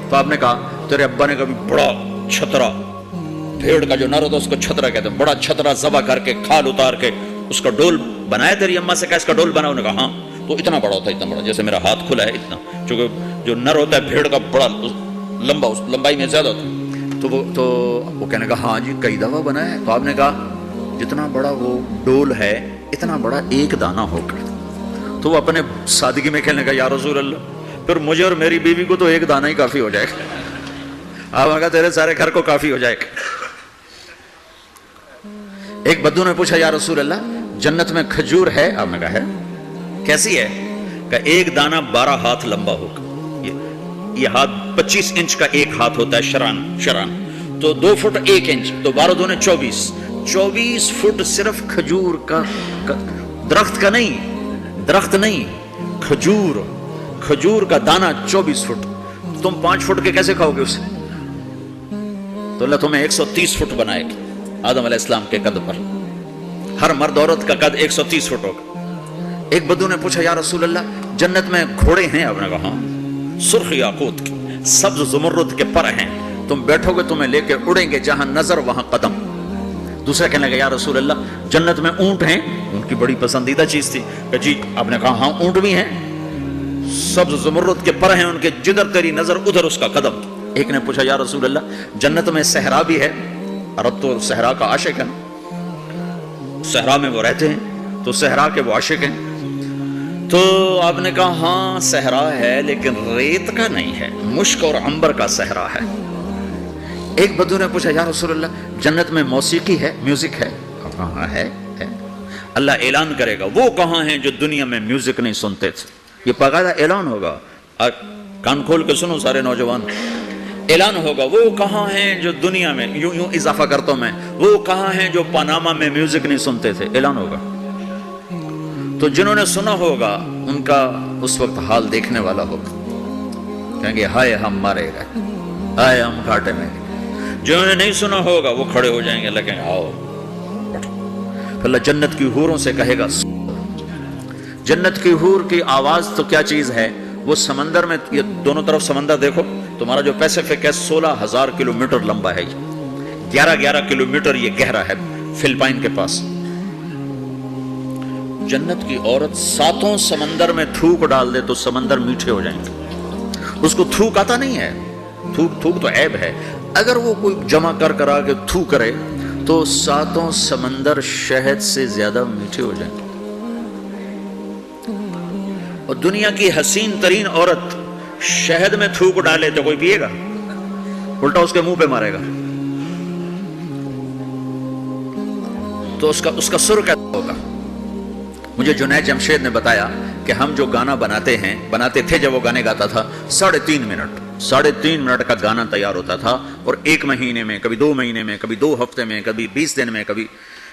S1: تو آپ نے کہا تیرے ابا نے کبھی بڑا چھترا، بھیڑ کا جو نر ہوتا ہے اس کو چھترا کہتے ہیں، بڑا چھترا ذبح کر کے کھال اتار کے اس کا ڈول بنایا؟ تیری اماں سے کہا اس کا ڈول بنا؟ انہوں نے کہا ہاں۔ تو اتنا بڑا ہوتا ہے، اتنا بڑا جیسے میرا ہاتھ کھلا ہے اتنا، چونکہ جو نر ہوتا ہے بھیڑ کا بڑا لمبا، اس لمبائی میں زیادہ ہوتا ہے۔ تو وہ کہنے کا ہاں جی کئی دفعہ بنایا ہے۔ تو آپ نے کہا جتنا بڑا وہ ڈول ہے اتنا بڑا ایک دانہ ہوگا۔ تو وہ اپنے سادگی میں کہنے کا یا رسول اللہ پھر مجھے اور میری بیوی کو تو ایک دانہ ہی کافی ہو جائے گا۔ آپ کہا تیرے سارے گھر کو کافی ہو جائے گا۔ ایک بدو نے پوچھا یا رسول اللہ جنت میں کھجور ہے؟ آپ نے کہا ہے۔ کیسی ہے؟ کہ ایک دانہ 12 ہاتھ لمبا ہوگا۔ یہ ہاتھ 25 انچ کا ایک ہاتھ ہوتا ہے، شران تو 2 فٹ 1 انچ تو 12 دونے 24 فٹ صرف کھجور کا، درخت کا نہیں، درخت نہیں، کھجور کا دانہ 24 فٹ۔ تم 5 فٹ کے کیسے کھاؤ گے اسے؟ تو اللہ تمہیں 130 فٹ بنائے گا آدم علیہ السلام کے قد پر۔ ہر مرد عورت کا قد 130 فٹ ہوگا۔ ایک بدو نے پوچھا یا رسول اللہ جنت میں گھوڑے ہیں؟ آپ نے کہا ہاں، سرخ یاقوت کے، سبز زمرد کے پر ہیں، تم بیٹھو گے تمہیں لے کے اڑیں گے، جہاں نظر وہاں قدم۔ دوسرا کہنے لگا یا رسول اللہ جنت میں اونٹ ہیں؟ ان کی بڑی پسندیدہ چیز تھی کہ جی۔ آپ نے کہا ہاں اونٹ بھی ہیں، سبز زمرد کے پر ہیں ان کے، جدھر تیری نظر ادھر اس کا قدم۔ ایک نے پوچھا یا رسول اللہ جنت میں صحرا بھی ہے؟ عرب تو صحرا کا عاشق ہے، صحرا میں وہ رہتے ہیں تو صحرا کے وہ عاشق ہیں۔ تو آپ نے کہا ہاں صحرا ہے لیکن ریت کا نہیں ہے، مشک اور عنبر کا صحرا ہے۔ ایک بدو نے پوچھا یا رسول اللہ جنت میں موسیقی ہے، میوزک ہے؟ کہاں ہے؟ اللہ اعلان کرے گا وہ کہاں ہیں جو دنیا میں میوزک نہیں سنتے تھے۔ یہ باقاعدہ اعلان ہوگا، کان کھول کے سنو سارے نوجوان، اعلان ہوگا وہ کہاں ہیں جو دنیا میں، یوں اضافہ کرتا ہوں میں، وہ کہاں ہیں جو پاناما میں میوزک نہیں سنتے تھے؟ اعلان ہوگا۔ تو جنہوں نے سنا ہوگا ان کا اس وقت حال دیکھنے والا ہوگا، کہیں گے ہائے ہم مارے گئے، ہائے ہم گھاٹے میں۔ جنہوں نے نہیں سنا ہوگا وہ کھڑے ہو جائیں گے، اللہ کہیں آؤ بیٹھو۔ پھر اللہ جنت کی حوروں سے کہے گا، جنت کی حور کی آواز تو کیا چیز ہے، وہ سمندر میں، یہ دونوں طرف سمندر دیکھو، تمہارا جو پیسفک ہے 16,000 کلومیٹر لمبا ہے، 11 کلومیٹر یہ گہرا ہے فلپائن کے پاس۔ جنت کی عورت 7 سمندر میں تھوک ڈال دے تو سمندر میٹھے ہو جائیں گے۔ اس کو تھوک آتا نہیں ہے، تھوک تو عیب ہے، اگر وہ کوئی جمع کر آ کے تھو کرے تو 7 سمندر شہد سے زیادہ میٹھے ہو جائیں گے۔ اور دنیا کی حسین ترین عورت شہد میں تھوک ڈالے تو کوئی پیے گا؟ الٹا اس کے منہ پہ مارے گا۔ تو اس کا سر کیسا ہوگا؟ مجھے جنید جمشید نے بتایا کہ ہم جو گانا بناتے تھے جب وہ گانے گاتا تھا 3.5 منٹ کا گانا تیار ہوتا تھا، اور 1 مہینے میں، کبھی 2 مہینے میں، کبھی 2 ہفتے میں، کبھی 20 دن میں، کبھی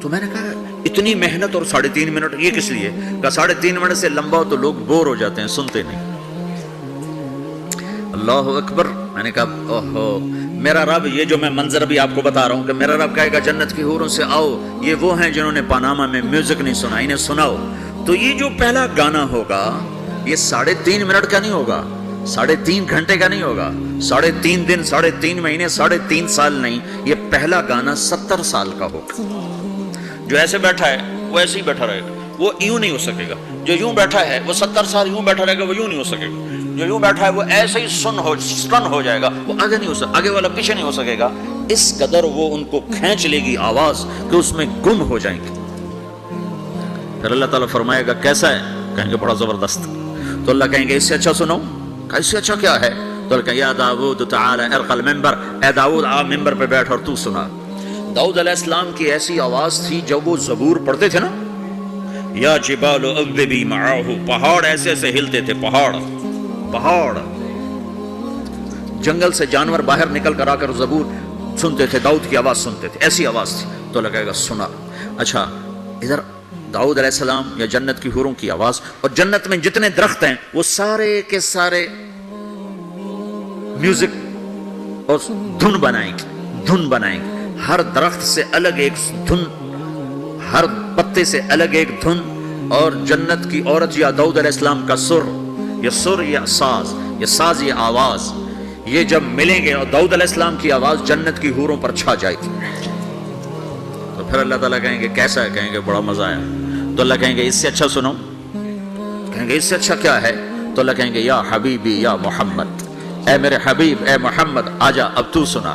S1: تو میں نے کہا اتنی محنت اور 3.5 منٹ یہ کس لیے؟ کہا 3.5 منٹ سے لمبا ہو تو لوگ بور ہو جاتے ہیں، سنتے نہیں۔ اللہ اکبر۔ میں نے کہا اوہو، میرا رب، یہ جو میں منظر بھی آپ کو بتا رہا ہوں کہ میرا رب کہے گا جنت کی حوروں سے آؤ، یہ وہ ہیں جنہوں نے پاناما میں میوزک نہیں سنا، انہیں سناؤ۔ تو یہ جو پہلا گانا ہوگا یہ 3.5 منٹ کا نہیں ہوگا، 3.5 گھنٹے کا نہیں ہوگا، 3.5 دن، 3.5 مہینے، 3.5 سال نہیں، یہ پہلا گانا 70 سال کا ہوگا۔ جو ایسے بیٹھا ہے وہ ایسے ہی بیٹھا رہے گا، وہ یوں نہیں ہو سکے گا۔ جو یوں بیٹھا ہے وہ 70 سال یوں بیٹھا رہے گا، وہ یوں نہیں ہو سکے گا۔ جو یوں بیٹھا ہے وہ ایسے ہی سن ہو جائے گا، وہ آگے نہیں ہو سکے، آگے والا پیچھے نہیں ہو سکے گا۔ اس قدر وہ ان کو کھینچ لے گی آواز کہ اس میں گم ہو جائیں گے۔ پھر اللہ تعالیٰ فرمائے گا کیسا ہے؟ کہیں گے بڑا زبردست۔ تو اللہ کہیں گے اس سے اچھا سنو۔ اس سے اچھا کیا ہے؟ تو اللہ کہیں یا داؤد تعالی ارقى المنبر، اے داؤد آ ممبر پہ بیٹھ اور تو سنا۔ داؤد علیہ السلام کی ایسی آواز تھی جب وہ زبور پڑھتے تھے نا، یا جبال اوبی معاہ، پہاڑ ایسے ایسے ہلتے تھے، پہاڑ جنگل سے جانور باہر نکل کر آ کر زبور سنتے تھے، داؤد کی آواز سنتے تھے، ایسی آواز تھی۔ تو اللہ کہے گا سنا۔ اچھا ادھر داؤد علیہ السلام یا جنت کی حوروں کی آواز، اور جنت میں جتنے درخت ہیں وہ سارے کے سارے میوزک اور دھن بنائیں گے، ہر درخت سے الگ ایک دھن، ہر پتے سے الگ ایک دھن، اور جنت کی عورت یا داؤد علیہ السلام کا سر یا ساز یا آواز، یہ جب ملیں گے اور داؤد علیہ السلام کی آواز جنت کی حوروں پر چھا جائے گی۔ تو پھر اللہ تعالیٰ کہیں گے کیسا ہے؟ کہیں گے بڑا مزہ آیا۔ تو اللہ کہیں گے اس سے اچھا سنو۔ کہیں گے اس سے اچھا کیا ہے؟ تو اللہ کہیں گے یا حبیبی یا محمد، اے میرے حبیب، اے محمد آجا، اب تو سنا۔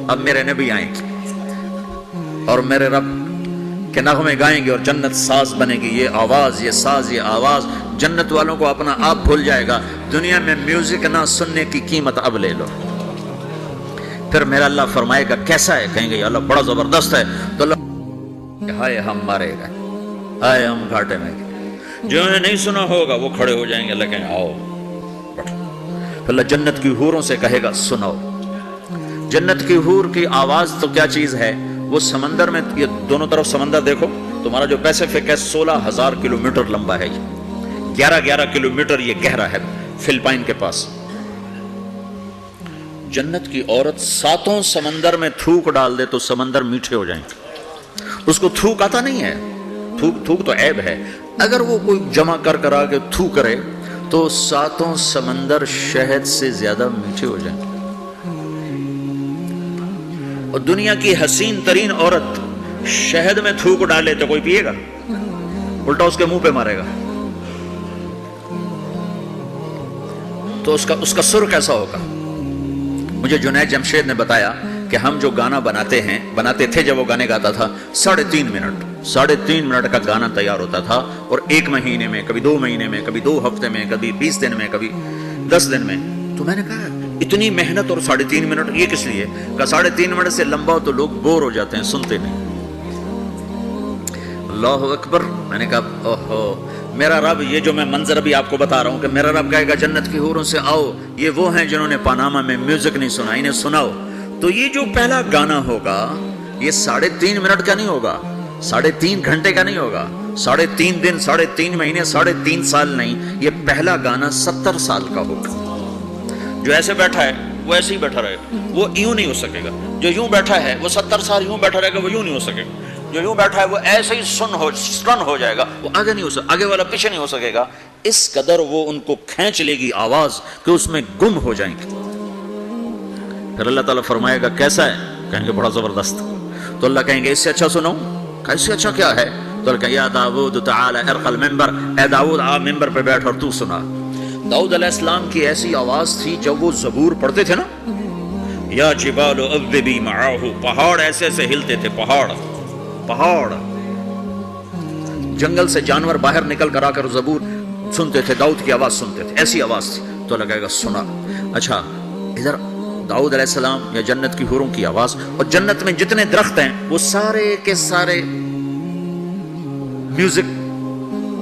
S1: اب میرے نبی آئیں گے اور میرے رب کے نغمے گائیں گے اور جنت ساز بنے گی۔ یہ آواز، یہ ساز، یہ آواز جنت والوں کو اپنا آپ بھول جائے گا۔ دنیا میں میوزک نہ سننے کی قیمت اب لے لو۔ پھر میرا اللہ فرمائے گا کیسا ہے؟ کہیں گے یا اللہ بڑا زبردست ہے۔ تو اللہ ہائے ہم مارے گئے، ہائے ہم گھاٹے میں گئے۔ جو انہیں نہیں سنا ہوگا وہ کھڑے ہو جائیں گے، اللہ کہیں آؤ بیٹھو۔ پھر اللہ جنت کی حوروں سے کہے گا سناؤ۔ جنت کی حور کی آواز تو کیا چیز ہے، وہ سمندر میں، یہ دونوں طرف سمندر دیکھو، تمہارا جو پیسفک ہے 16,000 کلومیٹر لمبا ہے، یہ 11 کلومیٹر یہ گہرا ہے فلپائن کے پاس۔ جنت کی عورت 7 سمندر میں تھوک ڈال دے تو سمندر میٹھے ہو جائیں گے۔ اس کو تھوک آتا نہیں ہے، تھوک تو عیب ہے۔ اگر وہ کوئی جمع کر آ کے تھوک کرے تو 7 سمندر شہد سے زیادہ میٹھے ہو جائیں گے۔ اور دنیا کی حسین ترین عورت شہد میں تھوک ڈالے تو کوئی پیے گا؟ الٹا اس کے منہ پہ مارے گا۔ تو اس کا سر کیسا ہوگا؟ مجھے جنید جمشید نے بتایا کہ ہم جو گانا بناتے تھے جب وہ گانے گاتا تھا 3.5 منٹ کا گانا تیار ہوتا تھا، اور 1 مہینے میں، کبھی 2 مہینے میں، کبھی 2 ہفتے میں، کبھی 20 دن میں، کبھی 10 دن میں۔ تو میں نے کہا اتنی محنت اور 3.5 منٹ یہ کس لیے؟ کہا 3.5 منٹ سے لمبا ہو تو لوگ بور ہو جاتے ہیں، سنتے نہیں۔ اللہ اکبر۔ میں نے کہا اوہو، میرا رب، یہ جو میں منظر بھی آپ کو بتا رہا ہوں کہ میرا رب کہے گا جنت کی حوروں سے آؤ، یہ وہ ہیں جنہوں نے پاناما میں میوزک نہیں سنا، انہیں سناؤ۔ تو یہ جو پہلا گانا ہوگا یہ 3.5 منٹ کا نہیں ہوگا، 3.5 گھنٹے کا نہیں ہوگا، 3.5 دن، 3.5 مہینے، 3.5 سال نہیں، یہ پہلا گانا 70 سال کا ہوگا۔ جو ایسے بیٹھا ہے وہ ایسے ہی بیٹھا رہے گا، وہ یوں نہیں ہو سکے گا۔ جو یوں بیٹھا ہے وہ 70 سال یوں بیٹھا رہے گا، وہ یوں نہیں ہو سکے گا۔ جو یوں بیٹھا ہے وہ ایسے ہی سن ہو جائے گا، وہ آگے نہیں ہو سکے، آگے والا پیچھے نہیں ہو سکے گا۔ اس قدر وہ ان کو کھینچ لے گی آواز کہ اس میں گم ہو جائیں گے۔ پھر اللہ تعالیٰ فرمائے گا کیسا ہے؟ کہیں گے بڑا زبردست۔ تو اللہ کہیں گے اس سے اچھا سنو۔ اس سے اچھا کیا ہے؟ تو اللہ کہیں یا داؤد تعالی ارقى المنبر، اے داؤد آ ممبر پہ بیٹھ اور تو سنا۔ داؤد علیہ السلام کی ایسی آواز تھی جب وہ زبور پڑھتے تھے نا، یا جبال اوبی معاہ، پہاڑ ایسے ایسے ہلتے تھے، پہاڑ جنگل سے جانور باہر نکل کر آ کر زبور سنتے تھے، داؤد کی آواز سنتے تھے، ایسی آواز تھی۔ تو اللہ کہے گا سنا۔ اچھا ادھر داؤد علیہ السلام یا جنت کی حوروں کی آواز، اور جنت میں جتنے درخت ہیں وہ سارے کے سارے میوزک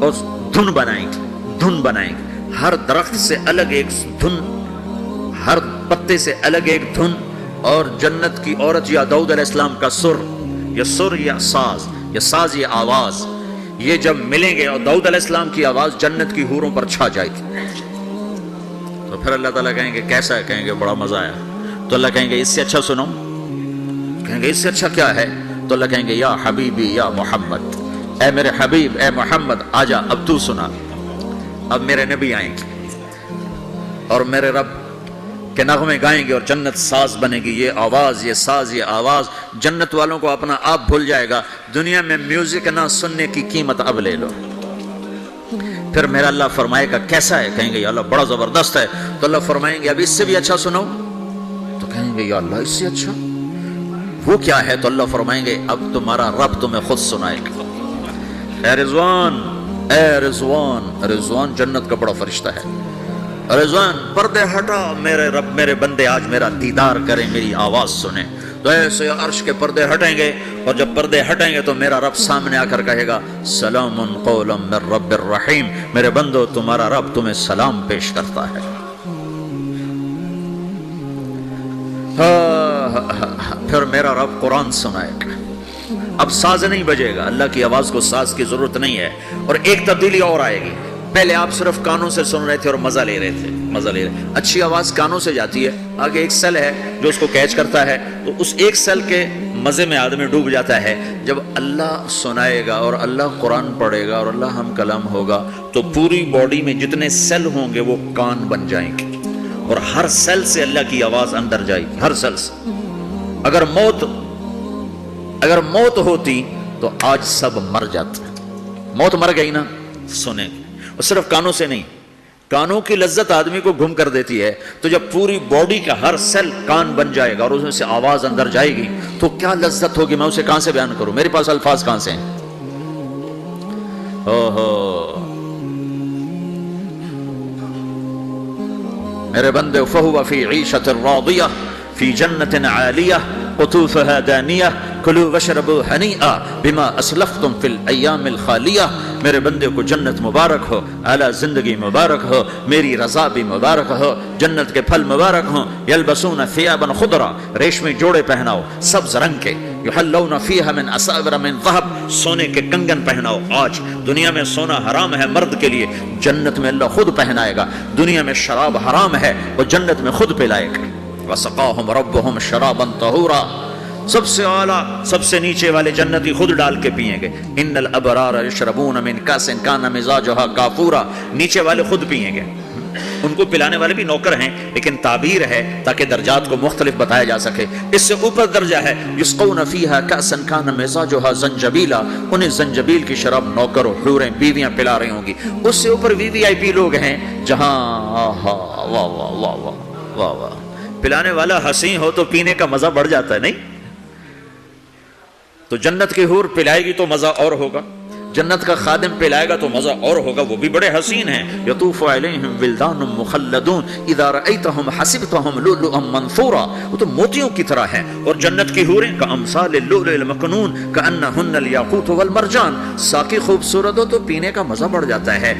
S1: اور دھن بنائیں گے، ہر درخت سے الگ ایک دھن، ہر پتے سے الگ ایک دھن، اور جنت کی عورت یا داؤد علیہ السلام کا سر یہ سر، یہ ساز، یہ آواز، یہ جب ملیں گے اور داؤد علیہ السلام کی آواز جنت کی حوروں پر چھا جائے گی، تو پھر اللہ تعالیٰ کہیں گے کیسا ہے؟ کہیں گے بڑا مزہ آیا۔ تو اللہ کہیں گے اس سے اچھا سنو، کہیں گے اس سے اچھا کیا ہے؟ تو اللہ کہیں گے یا حبیبی یا محمد، اے میرے حبیب، اے محمد آجا، اب تو سنا۔ اب میرے نبی آئیں گے اور میرے رب کے نغمے گائیں گے اور جنت ساز بنے گی، یہ آواز، یہ ساز، یہ آواز جنت والوں کو اپنا آپ بھول جائے گا۔ دنیا میں میوزک نہ سننے کی قیمت اب لے لو۔ پھر میرا اللہ فرمائے گا کیسا ہے؟ کہیں گے یا اللہ بڑا زبردست ہے۔ تو اللہ فرمائیں گے اب اس سے بھی اچھا سنو، تو کہیں گے یا اللہ اس سے اچھا وہ کیا ہے؟ تو اللہ فرمائیں گے اب تمہارا رب تمہیں خود سنائے گا۔ اے رضوان، اے رضوان، رضوان جنت کا بڑا فرشتہ ہے، رضوان پردے ہٹا، میرے رب، میرے بندے آج میرا دیدار کریں، میری آواز سنیں۔ تو ایسے عرش کے پردے ہٹیں گے، اور جب پردے ہٹیں گے تو میرا رب سامنے آ کر کہے گا سلام قولا من رب الرحیم، میرے بندو تمہارا رب تمہیں سلام پیش کرتا ہے۔ پھر میرا رب قرآن سنائے گا، اب ساز نہیں بجے گا، اللہ کی آواز کو ساز کی ضرورت نہیں ہے۔ اور ایک تبدیلی اور آئے گی، پہلے آپ صرف کانوں سے سن رہے تھے اور مزہ لے رہے تھے، اچھی آواز کانوں سے جاتی ہے، آگے ایک سیل ہے جو اس کو کیچ کرتا ہے، تو اس ایک سیل کے مزے میں آدمی ڈوب جاتا ہے۔ جب اللہ سنائے گا اور اللہ قرآن پڑھے گا اور اللہ ہم کلام ہوگا تو پوری باڈی میں جتنے سیل ہوں گے وہ کان بن جائیں گے، اور ہر سیل سے اللہ کی آواز اندر جائے گی، ہر سیل سے۔ اگر موت ہوتی تو آج سب مر جاتے، موت مر گئی نا، سنیں گے، اور صرف کانوں سے نہیں، کانوں کی لذت آدمی کو گم کر دیتی ہے، تو جب پوری باڈی کا ہر سیل کان بن جائے گا اور اس میں سے آواز اندر جائے گی تو کیا لذت ہوگی، میں اسے کہاں سے بیان کروں، میرے پاس الفاظ کہاں سے ہیں۔ میرے بندے فہو فی عیشۃ راضیہ فی جنت عالیہ قطوفها دانیہ کلوا واشربوا ہنیئا بما اسلفتم فی الایام الخالیہ، میرے بندے کو جنت مبارک ہو، اعلیٰ زندگی مبارک ہو، میری رضا بھی مبارک ہو، جنت کے پھل مبارک ہوں۔ یلبسون ثیابا خضرا، ریشمی جوڑے پہناؤ سبز رنگ کے، یحلون فیہا من اساور من ذہب، سونے کے کنگن پہناؤ۔ آج دنیا میں سونا حرام ہے مرد کے لیے، جنت میں اللہ خود پہنائے گا۔ دنیا میں شراب حرام ہے، وہ جنت میں خود پلائے گا۔ وسقاہم ربہم شرابا طہورا، سب سے اعلیٰ سب سے نیچے والے جنتی خود ڈال کے پئیں گے۔ ان الابرار یشربون من کاس کان مزاجها کافورا، نیچے والے خود پئیں گے، ان کو پلانے والے بھی نوکر ہیں، لیکن تعبیر ہے تاکہ درجات کو مختلف بتایا جا سکے۔ اس سے اوپر درجہ ہے یسقون فیہا کاسا کان مزاجها زنجبیلا، انہیں زنجبیل کی شراب نوکر و حوریں بیویاں پلا رہی ہوں گی۔ اس سے اوپر وی وی آئی پی لوگ ہیں جہاں واہ واہ واہ واہ واہ، پلانے والا حسین ہو تو پینے کا مزہ بڑھ جاتا ہے، نہیں؟ تو جنت کی حور پلائے گی تو مزہ اور ہوگا، جنت کا خادم پلائے گا تو مزہ اور ہوگا، وہ بھی بڑے حسین ہیں۔ یطوف علیہم ولدان مخلدون اذا رأیتہم حسبتہم لؤلؤا منثورا، وہ تو موتیوں کی طرح ہیں، اور جنت کی حوریں کامثال اللؤلؤ المکنون کأنہن الیاقوت والمرجان، ساقی خوبصورت ہو تو پینے کا مزہ بڑھ جاتا ہے۔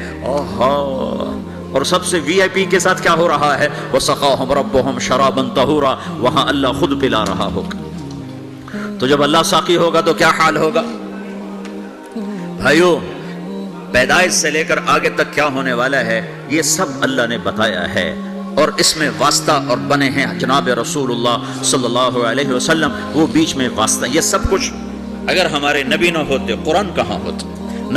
S1: اور سب سے وی آئی پی کے ساتھ کیا ہو رہا ہے؟ وسقاہم ربہم شرابا طہورا، وہاں اللہ خود پلا رہا ہوگا۔ تو جب اللہ ساقی ہوگا تو کیا حال ہوگا؟ بھائیو، پیدائش سے لے کر آگے تک کیا ہونے والا ہے یہ سب اللہ نے بتایا ہے، اور اس میں واسطہ اور بنے ہیں جناب رسول اللہ صلی اللہ علیہ وسلم، وہ بیچ میں واسطہ۔ یہ سب کچھ اگر ہمارے نبی نہ ہوتے قرآن کہاں ہوتا،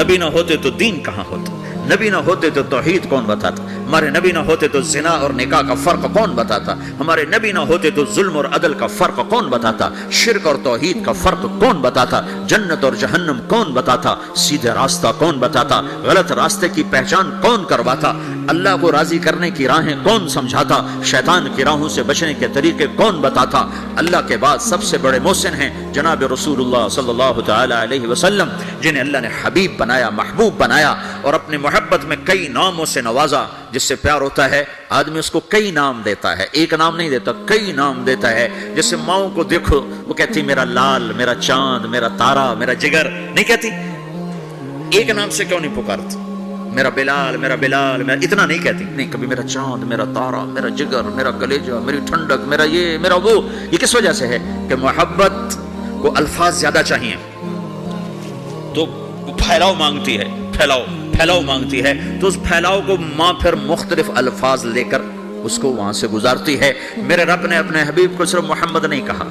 S1: نبی نہ ہوتے تو دین کہاں ہوتا، نبی نہ ہوتے تو توحید کون بتاتا، ہمارے نبی نہ ہوتے تو زنا اور نکاح کا فرق کون بتاتا، ہمارے نبی نہ ہوتے تو ظلم اور عدل کا فرق کون بتاتا، شرک اور توحید کا فرق کون بتاتا، جنت اور جہنم کون بتاتا، سیدھے راستہ کون بتاتا، غلط راستے کی پہچان کون کرواتا، اللہ کو راضی کرنے کی راہیں کون سمجھاتا، شیطان کی راہوں سے بچنے کے طریقے کون بتاتا۔ اللہ کے بعد سب سے بڑے محسن ہیں جناب رسول اللہ صلی اللہ تعالی علیہ وسلم، جنہیں اللہ نے حبیب بنایا، محبوب بنایا، اور اپنے محبت میں کئی ناموں سے نوازا۔ جس سے پیار ہوتا ہے آدمی اس کو کئی نام دیتا ہے، ایک نام نہیں دیتا، کئی نام دیتا ہے۔ جیسے ماؤں کو دیکھو وہ کہتی میرا لال، میرا چاند، میرا تارا، میرا جگر، نہیں کہتی؟ ایک نام سے کیوں نہیں پکارتی؟ میرا بلال، میرا بلال، میرا اتنا نہیں کہتی، نہیں، کبھی میرا چاند، میرا تارا، میرا جگر، میرا کلیجہ، میری ٹھنڈک، میرا یہ، میرا وہ۔ یہ کس وجہ سے ہے؟ کہ محبت کو الفاظ زیادہ چاہیے تو پھیلاؤ مانگتی ہے، پھیلاؤ مانگتی ہے، تو اس پھیلاؤ کو ماں پھر مختلف الفاظ لے کر اس کو وہاں سے گزارتی ہے۔ میرے رب نے اپنے حبیب کو صرف محمد نہیں کہا،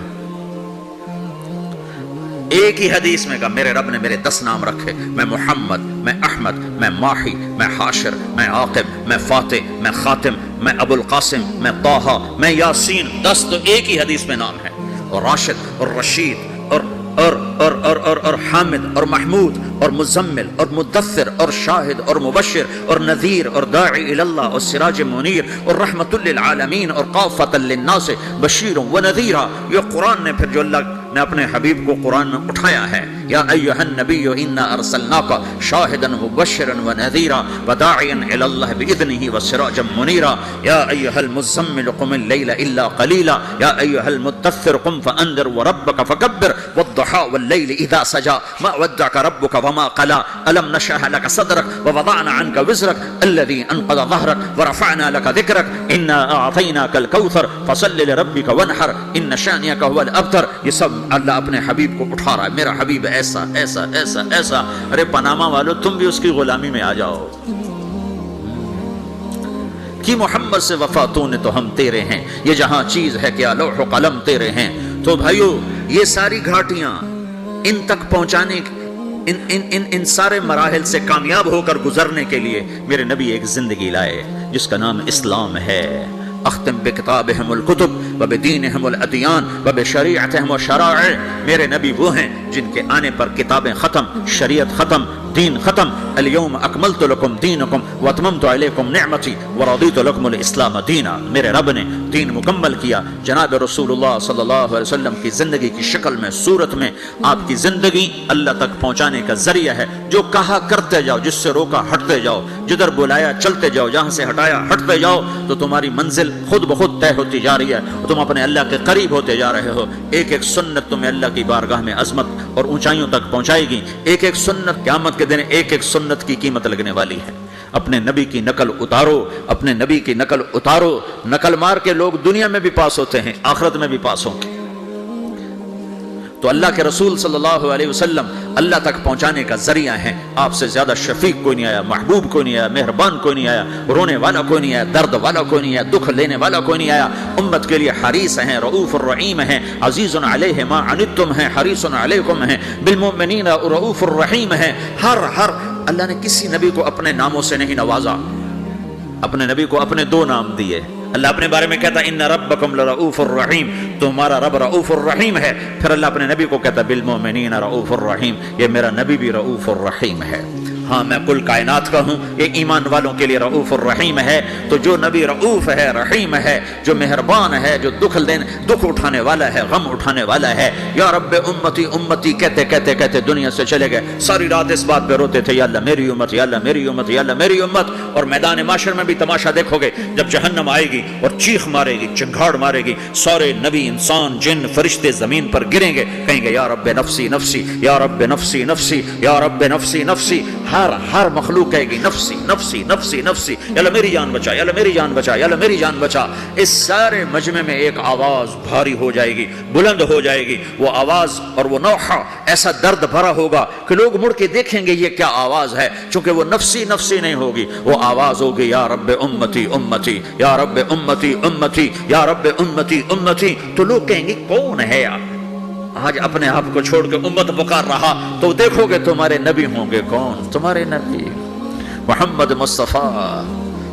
S1: ایک ہی حدیث میں کہا میرے رب نے میرے 10 نام رکھے، میں محمد، میں احمد، میں ماحی، میں حاشر، میں عاقب، میں فاتح، میں خاتم، میں ابو القاسم، میں طٰہٰ، میں یاسین۔ 10 تو ایک ہی حدیث میں نام ہے، اور راشد اور رشید اور حامد اور محمود اور مزمل اور مدثر اور شاہد اور مبشر اور نذیر اور داعی الاللہ اور سراج منیر اور رحمت للعالمین اور قافۃ للناس بشیر و نذیرا۔ یہ قرآن نے پھر جو اللہ نے اپنے حبیب کو قرآن میں اٹھایا ہے، یا ایھا النبی انا ارسلناک شاہدا مبشرا ونذیرا وداعیا الی اللہ باذنہ وسراجا منیرا، یا ایھا المزمل قم اللیل الا قلیلا، یا ایھا المدثر قم فانذر وربک فکبر والضحى والليل اذا سجى ما ودعك ربك وما قلى الم نشرح لك صدرك ووضعنا عنك وزرك الذي انقض ظهرك ورفعنا لك ذكرك انا اعطيناك الكوثر فصل لربك وانحر ان شانئك هو الابتر۔ یہ سب اللہ اپنے حبیب کو اٹھا رہا ہے، میرا حبیب ایسا ایسا ایسا ایسا۔ ارے پاناما والو تم بھی اس کی غلامی میں آ جاؤ، کہ محمد سے وفا تو نے تو ہم تیرے ہیں، یہ جہاں چیز ہے کیا لوح و قلم تیرے ہیں۔ تو بھائیو یہ ساری گھاٹیاں ان تک پہنچانے ان سارے مراحل سے کامیاب ہو کر گزرنے کے لیے میرے نبی ایک زندگی لائے جس کا نام اسلام ہے۔ اختم بکتابہم الکتب وبدینہم الادیان وبشریعتہم الشرائع۔ میرے نبی وہ ہیں جن کے آنے پر کتابیں ختم، شریعت ختم، دین ختم۔ الیوم اکملت لکم دینکم واتممت علیکم نعمتی ورضیت لکم الاسلام دینا۔ میرے رب نے دین مکمل کیا۔ جناب رسول اللہ صلی اللہ علیہ وسلم کی زندگی کی شکل میں، صورت میں، آپ کی زندگی اللہ تک پہنچانے کا ذریعہ ہے۔ جو کہا کرتے جاؤ، جس سے روکا ہٹتے جاؤ، جدھر بلایا چلتے جاؤ، جہاں سے ہٹایا ہٹتے جاؤ، تو تمہاری منزل خود بخود طے ہوتی جا رہی ہے، تم اپنے اللہ کے قریب ہوتے جا رہے ہو۔ ایک ایک سنت تمہیں اللہ کی بارگاہ میں عظمت اور اونچائیوں تک پہنچائے گی۔ ایک ایک سنت قیامت کے دن ایک ایک سنت کی قیمت لگنے والی ہے۔ اپنے نبی کی نقل اتارو، اپنے نبی کی نقل اتارو۔ نقل مار کے لوگ دنیا میں بھی پاس ہوتے ہیں، آخرت میں بھی پاس ہوں گے۔ تو اللہ کے رسول صلی اللہ علیہ وسلم اللہ تک پہنچانے کا ذریعہ ہیں۔ آپ سے زیادہ شفیق کوئی نہیں آیا، محبوب کوئی نہیں آیا، مہربان کوئی نہیں آیا، رونے والا کوئی نہیں آیا، درد والا کوئی نہیں آیا، دکھ لینے والا کوئی نہیں آیا۔ امت کے لیے حریص ہیں، رؤوف الرحیم ہیں، عزیز علیہ ما عنتم ہیں، حریص علیکم ہیں، بالمؤمنین رؤوف الرحیم ہیں۔ ہر اللہ نے کسی نبی کو اپنے ناموں سے نہیں نوازا، اپنے نبی کو اپنے 2 نام دیے۔ اللہ اپنے بارے میں کہتا ان ربکم لرؤوف الرحیم، تمہارا رب رؤوف الرحیم ہے۔ پھر اللہ اپنے نبی کو کہتا بالمؤمنین رؤوف الرحیم، یہ میرا نبی بھی رؤوف الرحیم ہے۔ ہاں میں کل کائنات کا ہوں، یہ ایمان والوں کے لیے رؤوف الرحیم ہے۔ تو جو نبی رؤوف ہے، رحیم ہے، جو مہربان ہے، جو دکھ اٹھانے والا ہے، غم اٹھانے والا ہے، یا رب امتی امتی کہتے کہتے کہتے دنیا سے چلے گئے۔ ساری رات اس بات پہ روتے تھے، یا اللہ میری امت، یا اللہ میری امت، یا اللہ میری امت۔ اور میدان محشر میں بھی تماشا دیکھو گے، جب جہنم آئے گی اور چیخ مارے گی، چنگھاڑ مارے گی، سارے نبی، انسان، جن، فرشتے زمین پر گریں گے، کہیں گے یا رب نفسی نفسی، یا رب نفسی نفسی، یا رب نفسی نفسی۔ ہر مخلوق کہے گی نفسی نفسی نفسی نفسی، یا اللہ میری جان بچا، یا اللہ میری جان بچا، یا اللہ میری جان بچا۔ اس سارے مجمع میں ایک آواز بھاری ہو جائے گی، بلند ہو جائے گی۔ وہ آواز اور وہ نوحہ ایسا درد بھرا ہوگا کہ لوگ مڑ کے دیکھیں گے یہ کیا آواز ہے، چونکہ وہ نفسی نفسی نہیں ہوگی، وہ آواز ہوگی یا رب امتی امتی، یا رب امتی امتی، یا رب امتی امتی۔ تو لوگ کہیں گے کون ہے آج اپنے آپ کو چھوڑ کے امت پکار رہا؟ تو دیکھو گے تمہارے نبی ہوں گے۔ کون؟ تمہارے نبی محمد مصطفیٰ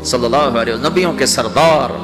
S1: صلی اللہ علیہ وسلم، نبیوں کے سردار،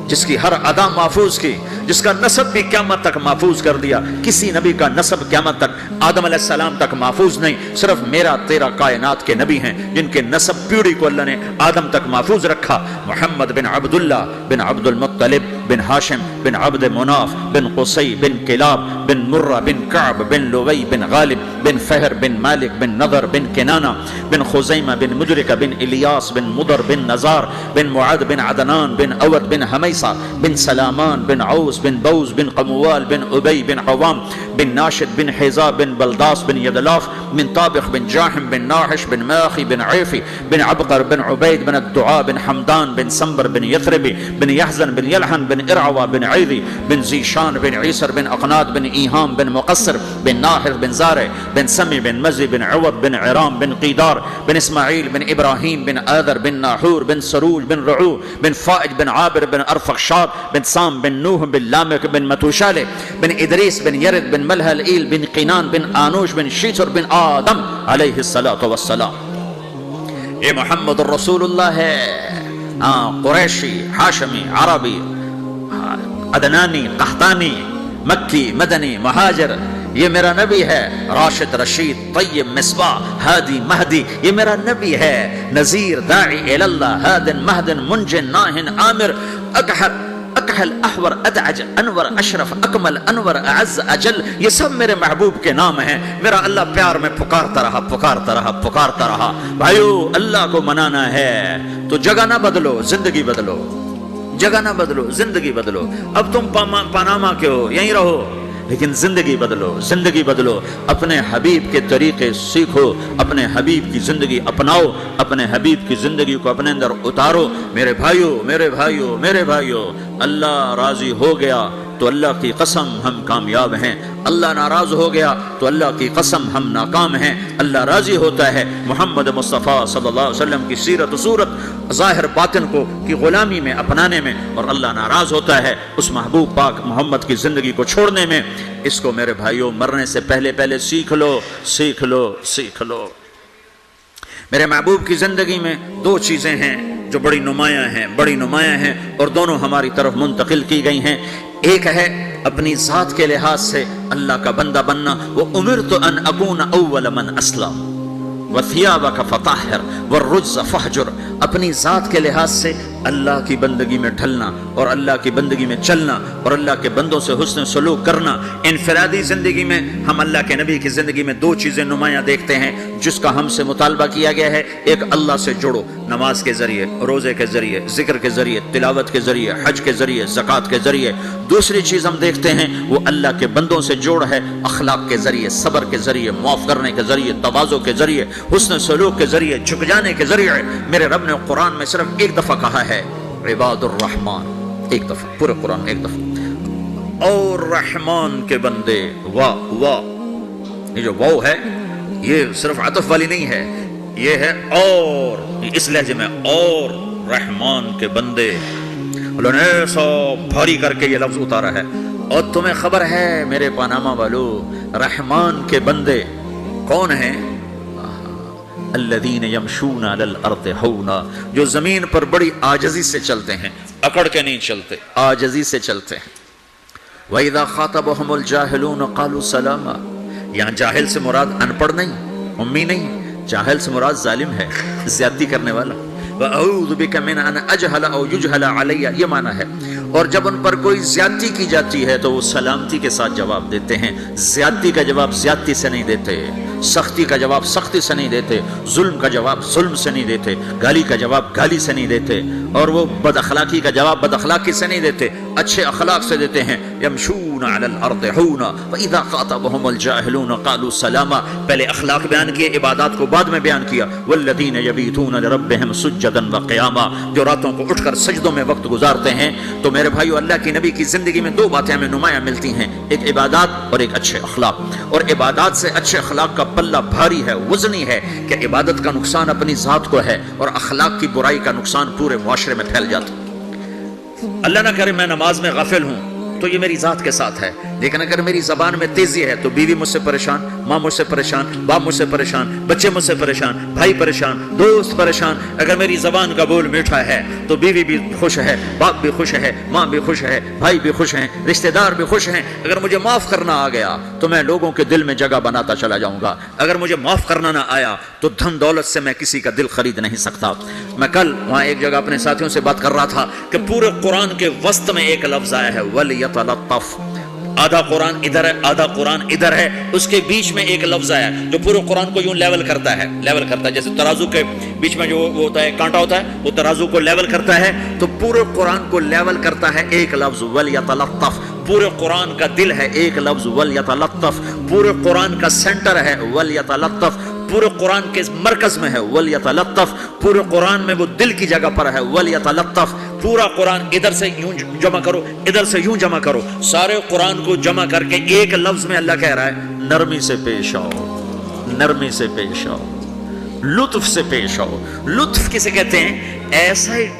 S1: جس کی ہر ادا محفوظ کی، جس کا نسب بھی قیامت تک محفوظ کر دیا۔ کسی نبی کا نسب قیامت تک آدم علیہ السلام تک محفوظ نہیں، صرف میرا تیرا کائنات کے نبی ہیں جن کے نسب پیڑھی کو اللہ نے آدم تک محفوظ رکھا۔ محمد بن عبداللہ بن عبد المطلب بن ہاشم بن عبد مناف بن قصی بن کلاب بن مرہ بن کعب بن لوی بن غالب بن فہر بن مالک بن نضر بن کنانہ بن خزیمہ بن مدرکہ بن الیاس بن مضر بن نزار بن معد بن عدنان بن اود بن حمیس حارثہ بن سلامان بن عوس بن بوز بن قموال بن ابی بن عوام بن ناشد بن حذا بن بلداس بن یدلاف بن طابخ بن جاحم بن ناحش بن ماخی بن عیفی بن عبقر بن عبید بن الدعاء بن حمدان بن سنبر بن یثربی بن یحزن بن یلحن بن ارعوا بن عیری بن زیشان بن عیسر بن اقناد بن ایہام بن مقصر بن ناحر بن زارع بن سمی بن مزی بن عوض بن عرام بن قیدار بن اسماعیل بن ابراہیم بن آذر بن ناحور بن سروج بن رعو بن فائج بن عابر بن ارفخشاد بن سام بن نوح بن لامک بن متوشالے بن ادریس بن یرد بن ملہلئیل بن قینان بن آنوش بن شیثر بن آدم علیہ الصلاۃ والسلام. یہ محمد الرسول اللہ ہے، قریشی، ہاشمی، عربی، عدنانی، قحطانی، مکی، مدنی، مہاجر. یہ میرا نبی ہے، راشد، رشید، طیب، مصباح، ہادی، مہدی. یہ میرا نبی ہے، نذیر، داعی اللہ، ہادن، مہدن، منجن، ناہن، عامر، اکحل، احور، ادعج، انور، اشرف، اکمل، انور، اعز، اجل. یہ سب میرے محبوب کے نام ہیں. میرا اللہ پیار میں پکارتا رہا، پکارتا رہا، پکارتا رہا. بھائیو، اللہ کو منانا ہے تو جگہ نہ بدلو، زندگی بدلو. جگہ نہ بدلو، زندگی بدلو. اب تم پاناما کے ہو، یہیں رہو، لیکن زندگی بدلو، زندگی بدلو. اپنے حبیب کے طریقے سیکھو، اپنے حبیب کی زندگی اپناؤ، اپنے حبیب کی زندگی کو اپنے اندر اتارو. میرے بھائیو، میرے بھائیو، میرے بھائیو، اللہ راضی ہو گیا تو اللہ کی قسم ہم کامیاب ہیں. اللہ ناراض ہو گیا تو اللہ کی قسم ہم ناکام ہیں. اللہ راضی ہوتا ہے محمد مصطفیٰ صلی اللہ علیہ وسلم کی سیرت و صورت ظاہر باطن کو کی غلامی میں اپنانے میں، اور اللہ ناراض ہوتا ہے اس محبوب پاک محمد کی زندگی کو چھوڑنے میں. اس کو میرے بھائیوں مرنے سے پہلے پہلے سیکھ لو، سیکھ لو، سیکھ لو. میرے محبوب کی زندگی میں دو چیزیں ہیں جو بڑی نمایاں ہیں، بڑی نمایاں ہیں، اور دونوں ہماری طرف منتقل کی گئی ہیں. ایک ہے اپنی ذات کے لحاظ سے اللہ کا بندہ بننا. وَأُمِرْتُ أَنْ أَكُونَ أَوَّلَ مَنْ أَسْلَمَ وَثِيَابَكَ فَطَهِّرْ وَالرُّجْزَ فَاهْجُرْ. اپنی ذات کے لحاظ سے اللہ کی بندگی میں ڈھلنا اور اللہ کی بندگی میں چلنا اور اللہ کے بندوں سے حسن سلوک کرنا. انفرادی زندگی میں ہم اللہ کے نبی کی زندگی میں دو چیزیں نمایاں دیکھتے ہیں جس کا ہم سے مطالبہ کیا گیا ہے. ایک، اللہ سے جڑو، نماز کے ذریعے، روزے کے ذریعے، ذکر کے ذریعے، تلاوت کے ذریعے، حج کے ذریعے، زکوٰۃ کے ذریعے. دوسری چیز ہم دیکھتے ہیں وہ اللہ کے بندوں سے جوڑ ہے، اخلاق کے ذریعے، صبر کے ذریعے، معاف کرنے کے ذریعے، تواضع کے ذریعے، حسن سلوک کے ذریعے، جھک جانے کے ذریعے. میرے رب نے قرآن میں صرف ایک دفعہ کہا ہے عباد الرحمن، ایک دفعہ، پورے قرآن میں ایک دفعہ. اور رحمان کے بندے، واہ واہ. یہ جو واو ہے یہ صرف عطف والی نہیں ہے، یہ ہے اور، اس لہجے میں، اور رحمان کے بندے. اللہ نے ایسا بھاری کر کے یہ لفظ اتارا ہے. اور تمہیں خبر ہے میرے پاناما والو، رحمان کے بندے کون ہیں؟ الذین یمشون علی الارض ہونا، جو زمین پر بڑی عاجزی سے چلتے ہیں، اکڑ کے نہیں چلتے، عاجزی سے چلتے ہیں. وَإِذَا خَاطَبَهُمُ الْجَاهِلُونَ قَالُوا سَلَامًا. یہاں جاہل سے مراد ان پڑھ نہیں، امی نہیں، جاہل سے مراد ظالم ہے، زیادتی کرنے والا. وَأَعُوذُ بِكَ مِنْ أَنْ أَجْهَلَ أَوْ يُجْهَلَ عَلَيَّ، یہ معنی ہے. اور جب ان پر کوئی زیادتی کی جاتی ہے تو وہ سلامتی کے ساتھ جواب دیتے ہیں. زیادتی کا جواب زیادتی سے نہیں دیتے، سختی کا جواب سختی سے نہیں دیتے، ظلم کا جواب ظلم سے نہیں دیتے، گالی کا جواب گالی سے نہیں دیتے، اور وہ بد اخلاقی کا جواب بد اخلاقی سے نہیں دیتے، اچھے اخلاق سے دیتے ہیں. یمشون علی الارض ہونا واذا خاطبهم الجاهلون قالوا سلاما. پہلے اخلاق بیان کیے، عبادات کو بعد میں بیان کیا. والذین یبیتون لربهم سجدا وقیاما، جو راتوں کو اٹھ کر سجدوں میں وقت گزارتے ہیں. تو میرے بھائیو، اللہ کی نبی کی زندگی میں دو باتیں ہمیں نمایاں ملتی ہیں، ایک عبادات اور ایک اچھے اخلاق. اور عبادات سے اچھے اخلاق کا پلہ بھاری ہے، وزنی ہے، کہ عبادت کا نقصان اپنی ذات کو ہے اور اخلاق کی برائی کا نقصان پورے معاشرے میں پھیل جاتا. اللہ نہ کرے میں نماز میں غافل ہوں تو یہ میری ذات کے ساتھ ہے، لیکن اگر میری زبان میں تیزی ہے تو بیوی مجھ سے پریشان، ماں مجھ سے پریشان، باپ مجھ سے پریشان، بچے مجھ سے پریشان، بھائی پریشان، دوست پریشان. اگر میری زبان کا بول میٹھا ہے تو بیوی بھی خوش ہے، باپ بھی خوش ہے، ماں بھی خوش ہے، بھائی بھی خوش ہیں، رشتہ دار بھی خوش ہیں. اگر مجھے معاف کرنا آ گیا تو میں لوگوں کے دل میں جگہ بناتا چلا جاؤں گا. اگر مجھے معاف کرنا نہ آیا تو دھن دولت سے میں کسی کا دل خرید نہیں سکتا. میں کل وہاں ایک جگہ اپنے ساتھیوں سے بات کر رہا تھا کہ پورے قرآن کے وسط میں ایک لفظ آیا ہے وَلْيَتَلَطَّفْ. آدھا قرآن ادھر ہے آدھا قرآن ادھر ہے، اس کے بیچ میں ایک لفظ آیا جو پورے قرآن کو یوں لیول کرتا ہے، جیسے ترازو کے بیچ میں جو وہ ہوتا ہے کانٹا ہوتا ہے، وہ ترازو کو لیول کرتا ہے، تو پورے قرآن کو لیول کرتا ہے ایک لفظ وَلْيَتَلَطَّفْ۔ پورے قرآن کا دل ہے ایک لفظ وَلْيَتَلَطَّفْ، پورے قرآن کا سینٹر ہے وَلْيَتَلَطَّفْ، پورے قرآن کے مرکز میں ہے وَلْيَتَلَطَّفْ، پورے قرآن میں وہ دل کی جگہ پر ہے وَلْيَتَلَطَّفْ۔ پورا قرآن ادھر سے یوں جمع کرو، ادھر سے یوں جمع کرو، سارے قرآن کو جمع کر کے ایک لفظ میں اللہ کہہ رہا ہے نرمی سے پیش آؤ، نرمی سے پیش آؤ، لطف سے پیش آؤ۔ لطف کسے کہتے ہیں؟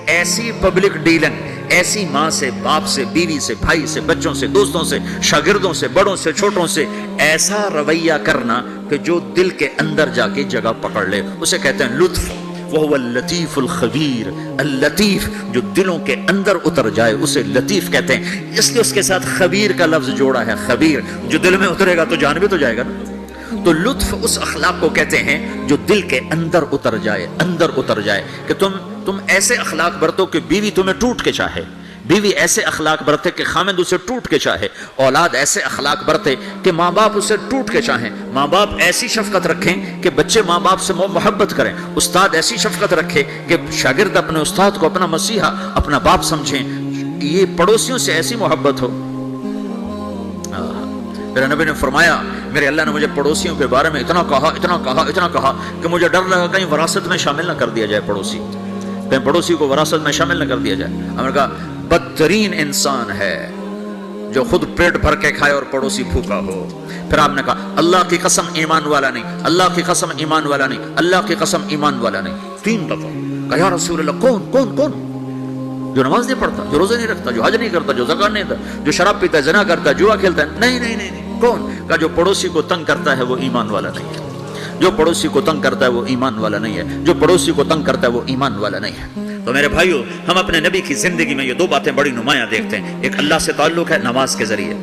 S1: ایسی پبلک ڈیلنگ، ایسی ماں سے، باپ سے، بیوی سے، بھائی سے، بچوں سے، دوستوں سے، شاگردوں سے، بڑوں سے، چھوٹوں سے ایسا رویہ کرنا کہ جو دل کے اندر جا کے جگہ پکڑ لے، اسے کہتے ہیں لطف۔ وَهُوَ اللَّطِيفُ الْخَبِيرُ، اللطیف جو دلوں کے اندر اتر جائے اسے لطیف کہتے ہیں۔ اس لیے اس کے ساتھ خبیر کا لفظ جوڑا ہے، خبیر جو دل میں اترے گا تو جان بھی تو جائے گا نا۔ تو لطف اس اخلاق کو کہتے ہیں جو دل کے اندر اتر جائے، اندر اتر جائے، کہ تم ایسے اخلاق برتو کہ بیوی تمہیں ٹوٹ کے چاہے، بیوی ایسے اخلاق برتے کہ خامند اسے ٹوٹ کے چاہے، اولاد ایسے اخلاق برتے کہ ماں باپ اسے ٹوٹ کے چاہیں، ماں باپ ایسی شفقت رکھیں کہ بچے ماں باپ سے محبت کریں، استاد ایسی شفقت رکھے کہ شاگرد اپنے استاد کو اپنا مسیحا، اپنا باپ سمجھیں، یہ پڑوسیوں سے ایسی محبت ہو۔ میرے نبی نے فرمایا، میرے اللہ نے مجھے پڑوسیوں کے بارے میں اتنا کہا کہ مجھے ڈر لگا کہیں وراثت میں شامل نہ کر دیا جائے، کہیں پڑوسی کو وراثت میں شامل نہ کر دیا جائے۔ ہم نے کہا بدترین انسان ہے جو خود پیٹ بھر کے کھائے اور پڑوسی بھوکا ہو۔ پھر آپ نے کہا اللہ کی قسم ایمان والا نہیں، اللہ کی قسم ایمان والا نہیں، اللہ کی قسم ایمان والا نہیں، 3 دفعہ کہا یا رسول اللہ کون؟ جو نماز نہیں پڑھتا، جو روزے نہیں رکھتا، جو حج نہیں کرتا، جو زکات نہیں دیتا، جو شراب پیتا ہے، زنا کرتا ہے، جوا کھیلتا ہے، نہیں، کون؟ کہا جو پڑوسی کو تنگ کرتا ہے وہ ایمان والا نہیں ہے، جو پڑوسی کو تنگ کرتا ہے وہ ایمان والا نہیں ہے، جو پڑوسی کو تنگ کرتا ہے وہ ایمان والا نہیں ہے۔ تو میرے بھائیو، ہم اپنے نبی کی زندگی میں یہ 2 باتیں بڑی نمایاں دیکھتے ہیں، ایک اللہ سے تعلق ہے نماز کے ذریعے،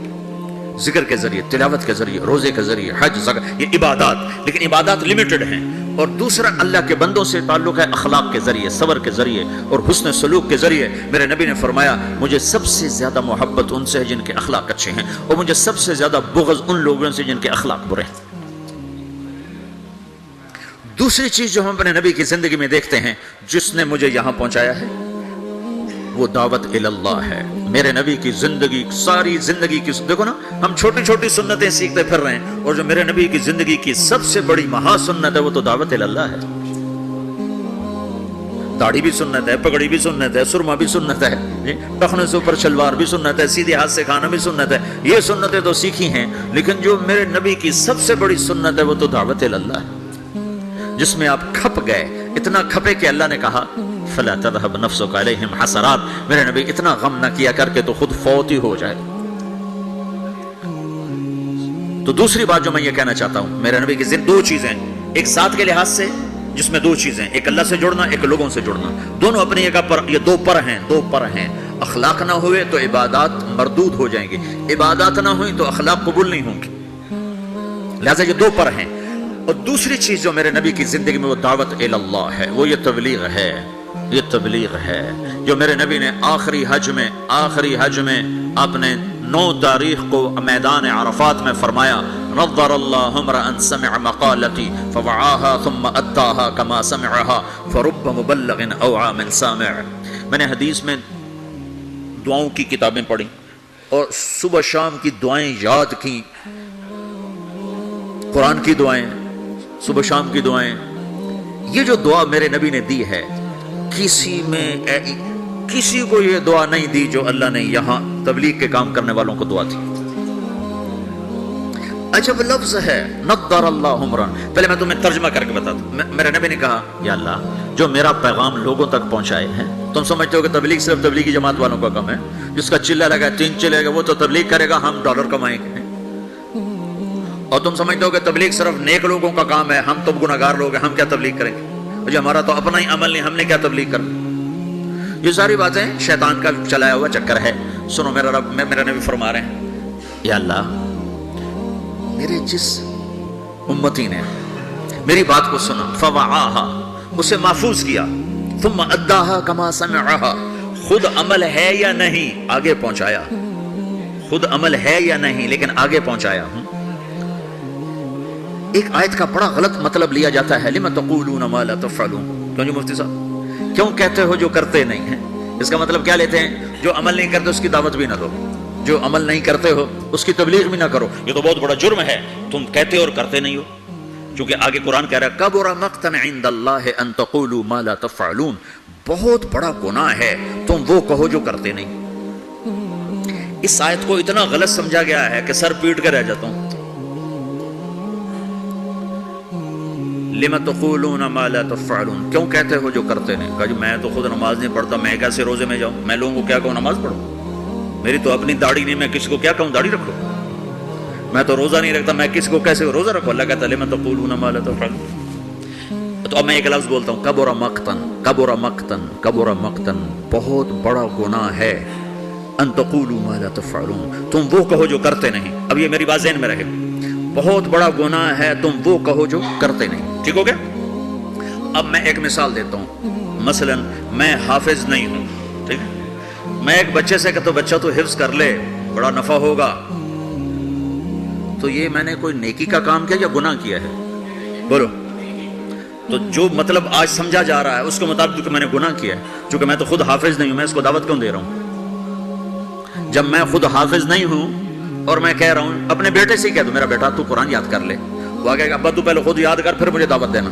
S1: ذکر کے ذریعے، تلاوت کے ذریعے، روزے کے ذریعے، حج، زکات، یہ عبادات، لیکن عبادات لمیٹڈ ہیں، اور دوسرا اللہ کے بندوں سے تعلق ہے اخلاق کے ذریعے، صبر کے ذریعے اور حسن سلوک کے ذریعے۔ میرے نبی نے فرمایا مجھے سب سے زیادہ محبت ان سے ہے جن کے اخلاق اچھے ہیں، اور مجھے سب سے زیادہ بغض ان لوگوں سے جن کے اخلاق برے ہیں۔ دوسری چیز جو ہم اپنے نبی کی زندگی میں دیکھتے ہیں، جس نے مجھے یہاں پہنچایا ہے، وہ دعوت اللہ ہے۔ میرے نبی کی زندگی، ساری زندگی کی، دیکھو نا، ہم چھوٹی چھوٹی سنتیں سیکھتے پھر رہے ہیں، اور جو میرے نبی کی زندگی کی سب سے بڑی مہا سنت ہے وہ تو دعوت اللہ ہے۔ داڑھی بھی سنت ہے، پگڑی بھی سنت ہے، سرما بھی سنت ہے، ٹخنے سے اوپر شلوار بھی سنت ہے، سیدھے ہاتھ سے کھانا بھی سنت ہے، یہ سنتیں تو سیکھی ہیں، لیکن جو میرے نبی کی سب سے بڑی سنت ہے وہ تو دعوت اللہ ہے، جس میں آپ کھپ گئے، اتنا کھپے کہ اللہ نے کہا فَلَا تَذْهَبْ نَفْسُكَ عَلَيْهِمْ حَسَرَاتٍ، میرے نبی اتنا غم نہ کیا کر کے تو خود فوت ہی ہو جائے۔ تو دوسری بات جو میں یہ کہنا چاہتا ہوں، میرے نبی کی 2 چیزیں، ایک ذات کے لحاظ سے جس میں 2 چیزیں، ایک اللہ سے جڑنا، ایک لوگوں سے جڑنا، دونوں اپنی جگہ پر، یہ 2 پر ہیں۔ اخلاق نہ ہوئے تو عبادات مردود ہو جائیں گی، عبادات نہ ہوئی تو اخلاق قبول نہیں ہوں گی، لہذا یہ 2 پر ہیں۔ اور دوسری چیز جو میرے نبی کی زندگی میں وہ دعوت اللہ ہے، وہ یہ تبلیغ ہے، یہ تبلیغ ہے، جو میرے نبی نے آخری حج میں اپنے 9 تاریخ کو میدان عرفات میں فرمایا نظر اللہ امرأ سمع مقالتی فوعاها ثم اداها كما سمعها فرب مبلغ اوعى من سامع۔ میں نے حدیث میں دعاؤں کی کتابیں پڑھی اور صبح شام کی دعائیں یاد کی، قرآن کی دعائیں، صبح شام کی دعائیں، یہ جو دعا میرے نبی نے دی ہے، کسی کو یہ دعا نہیں دی جو اللہ نے یہاں تبلیغ کے کام کرنے والوں کو دعا دی۔ عجب لفظ ہے نضر اللہ عمران۔ پہلے میں تمہیں ترجمہ کر کے بتا دوں، میرے نبی نے کہا یا اللہ جو میرا پیغام لوگوں تک پہنچائے ہیں، تم سمجھتے ہو کہ تبلیغ صرف تبلیغی جماعت والوں کا کام ہے، جس کا چلہ لگا 3 چلے گا وہ تو تبلیغ کرے گا، ہم ڈالر کمائیں گے، اور تم سمجھتے ہو کہ تبلیغ صرف نیک لوگوں کا کام ہے، ہم تو گناہگار لوگ ہیں، ہم کیا تبلیغ کریں گے، جو ہمارا تو اپنا ہی عمل نہیں، ہم نے کیا تبلیغ کرنا۔ یہ ساری باتیں شیطان کا چلایا ہوا چکر ہے۔ سنو میرا نبی فرما رہے ہیں یا اللہ میرے جس امتی نے میری بات کو سنا فوعاها، اسے محفوظ کیا، ثم اداها كما سمعها، خود عمل ہے یا نہیں آگے پہنچایا، خود عمل ہے یا نہیں لیکن آگے پہنچایا ہوں. ایک آیت کا بڑا غلط مطلب لیا جاتا ہے لِمَ تَقُولُونَ مَا لَا تَفْعَلُونَ. کیوں جی مفتی صاحب کیوں کہتے ہو جو کرتے نہیں ہیں؟ اس کا مطلب کیا لیتے ہیں؟ جو عمل نہیں کرتے اس کی دعوت بھی نہ دو، جو عمل نہیں کرتے ہو اس کی تبلیغ بھی نہ کرو. یہ تو بہت بڑا جرم ہے، تم کہتے اور کرتے نہیں ہو. چونکہ آگے قرآن کہہ رہا ہے کَبُرَ مَقْتًا عِندَ اللَّهِ أَن تَقُولُوا مَا لَا تَفْعَلُونَ. بہت بڑا گناہ ہے تم وہ کہو جو کرتے نہیں. اس آیت کو اتنا غلط سمجھا گیا ہے کہ سر پیٹ کے رہ جاتا ہوں. لِمَ تَقُولُونَ مَا لَا تَفْعَلُونَ. کیوں کہتے ہو جو کرتے نہیں؟ کہا جی میں تو خود نماز نہیں پڑھتا، میں کیسے روزے میں جاؤں؟ میں لوگوں کو کیا کہوں نماز پڑھو؟ میری تو اپنی داڑھی نہیں، میں کسی کو کیا کہوں داڑھی رکھو؟ میں تو روزہ نہیں رکھتا، میں کسی کو کیسے روزہ رکھو؟ اللہ کہتا ہے لِمَ تَقُولُونَ مَا لَا تَفْعَلُونَ. تو اب میں ایک لفظ بولتا ہوں کَبُرَ مَقْتًا. کَبُرَ مَقْتًا. کَبُرَ مَقْتًا. بہت بڑا گناہ ہے ان تقولوا ما لا تفعلون، تم وہ کہو جو کرتے نہیں. اب یہ میری بات ذہن میں رہے، بہت بڑا گناہ ہے تم وہ کہو جو کرتے نہیں. ٹھیک ہو گیا؟ اب میں ایک مثال دیتا ہوں. مثلا میں حافظ نہیں ہوں، ٹھیک ہے؟ میں ایک بچے سے کہتا ہوں بچہ تو حفظ کر لے بڑا نفع ہوگا. تو یہ میں نے کوئی نیکی کا کام کیا یا گناہ کیا ہے؟ بولو. تو جو مطلب آج سمجھا جا رہا ہے اس کے مطابق کہ میں نے گناہ کیا ہے. چونکہ میں تو خود حافظ نہیں ہوں، میں اس کو دعوت کیوں دے رہا ہوں؟ جب میں خود حافظ نہیں ہوں اور میں کہہ رہا ہوں اپنے بیٹے سے کہہ دو میرا بیٹا تو قرآن یاد کر لے، وہ آگے ابا تو پہلے خود یاد کر پھر مجھے دعوت دینا.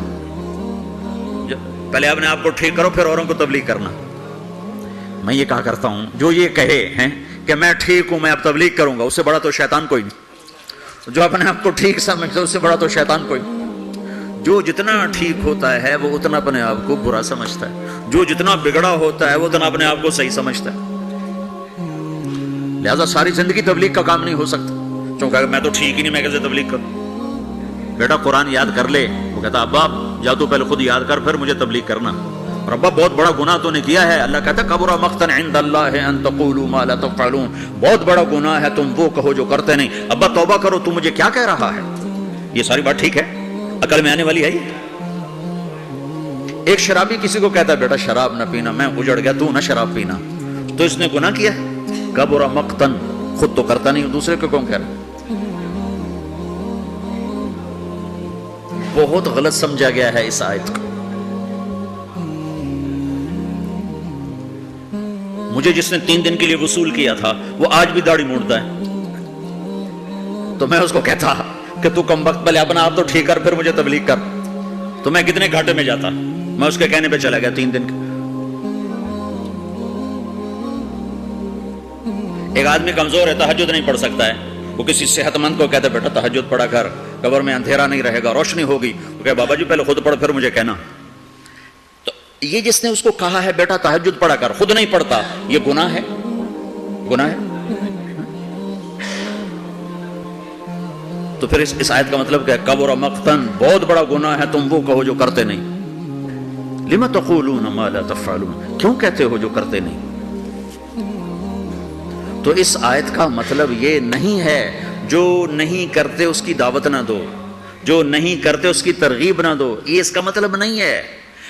S1: پہلے اپنے آپ کو ٹھیک کرو پھر اوروں کو تبلیغ کرنا. میں یہ کہا کرتا ہوں جو یہ کہے ہیں کہ میں ٹھیک ہوں میں اب تبلیغ کروں گا، اس سے بڑا تو شیطان کوئی نہیں. جو اپنے آپ کو ٹھیک سمجھتا ہے اس سے بڑا تو شیطان کوئی نہیں. جو جتنا ٹھیک ہوتا ہے وہ اتنا اپنے آپ کو برا سمجھتا ہے، جو جتنا بگڑا ہوتا ہے وہ اتنا اپنے آپ کو صحیح سمجھتا ہے. لہذا ساری زندگی تبلیغ کا کام نہیں ہو سکتا. چونکہ میں تو ٹھیک ہی نہیں، میں کیسے تبلیغ کروں؟ بیٹا قرآن یاد کر لے. وہ کہتا ابا جا تو پہلے خود یاد کر پھر مجھے تبلیغ کرنا. اور ابا بہت بڑا گناہ تو نے کیا ہے. اللہ کہتا کبر مقتا عند اللہ ان تقولوا ما لا تفعلون. بہت بڑا گناہ ہے تم وہ کہو جو کرتے نہیں. ابا توبہ کرو، تو مجھے کیا کہہ رہا ہے؟ یہ ساری بات ٹھیک ہے، عقل میں آنے والی ہے. ایک شرابی کسی کو کہتا ہے بیٹا شراب نہ پینا، میں اجڑ گیا تو نہ شراب پینا. تو اس نے گناہ کیا ہے. کبر مقتا، خود تو کرتا نہیں دوسرے کو کون کہہ رہا؟ بہت غلط سمجھا گیا ہے اس آیت کو. مجھے جس نے 3 دن کے لیے وصول کیا تھا وہ آج بھی داڑھی موڑتا ہے. تو میں اس کو کہتا کہ تو کم وقت پہلے اپنا آپ تو ٹھیک کر پھر مجھے تبلیغ کر. تو میں کتنے گھاٹے میں جاتا. میں اس کے کہنے پہ چلا گیا 3 دن. ایک آدمی کمزور ہے تہجد نہیں پڑھ سکتا ہے، وہ کسی صحت مند کو کہتا ہے بیٹا تہجد پڑھا کر، قبر میں اندھیرا نہیں رہے گا روشنی ہوگی. وہ کہے بابا جی پہلے خود پڑھ پھر مجھے کہنا. تو یہ جس نے اس کو کہا ہے بیٹا تہجد پڑھا کر خود نہیں پڑھتا، یہ گناہ ہے. گناہ ہے. تو پھر اس آیت کا مطلب کیا ہے؟ کبر مقتن، بہت بڑا گناہ ہے تم وہ کہو جو کرتے نہیں. لم تقولون ما لا تفعلون، کیوں کہتے ہو جو کرتے نہیں؟ تو اس آیت کا مطلب یہ نہیں ہے جو نہیں کرتے اس کی دعوت نہ دو، جو نہیں کرتے اس کی ترغیب نہ دو. یہ اس کا مطلب نہیں ہے.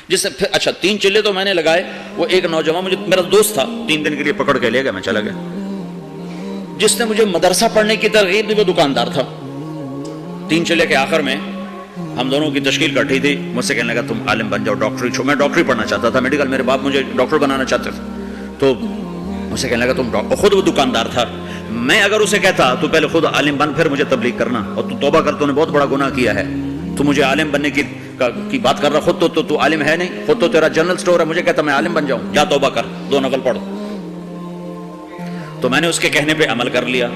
S1: جس سے پھر اچھا 3 چلے تو میں نے لگائے. وہ ایک نوجوان مجھے میرا دوست تھا 3 دن کے لیے پکڑ کے لے گیا، میں چلا گیا. جس نے مجھے مدرسہ پڑھنے کی ترغیب دی وہ دکاندار تھا. 3 چلے کے آخر میں ہم دونوں کی تشکیل کٹھی تھی. مجھ سے کہنے لگا تم عالم بن جاؤ، ڈاکٹری چھو. میں ڈاکٹری پڑھنا چاہتا تھا میڈیکل، میرے باپ مجھے ڈاکٹر بنانا چاہتے تھے. تو مجھ سے کہنے لگا تم ڈاکٹر. خود وہ دکاندار تھا. میں اگر اسے کہتا تو پہلے خود عالم بن پھر مجھے تبلیغ کرنا، اور تو توبہ کر تو نے بہت بڑا گناہ کیا ہے. تو مجھے عالم بننے کی بات کر رہا، خود تو عالم ہے نہیں، خود تو تیرا جنرل سٹور ہے. مجھے کہتا میں عالم بن جاؤں، جا توبہ کر 2 نفل پڑھ. تو میں نے اس کے کہنے پہ عمل کر لیا.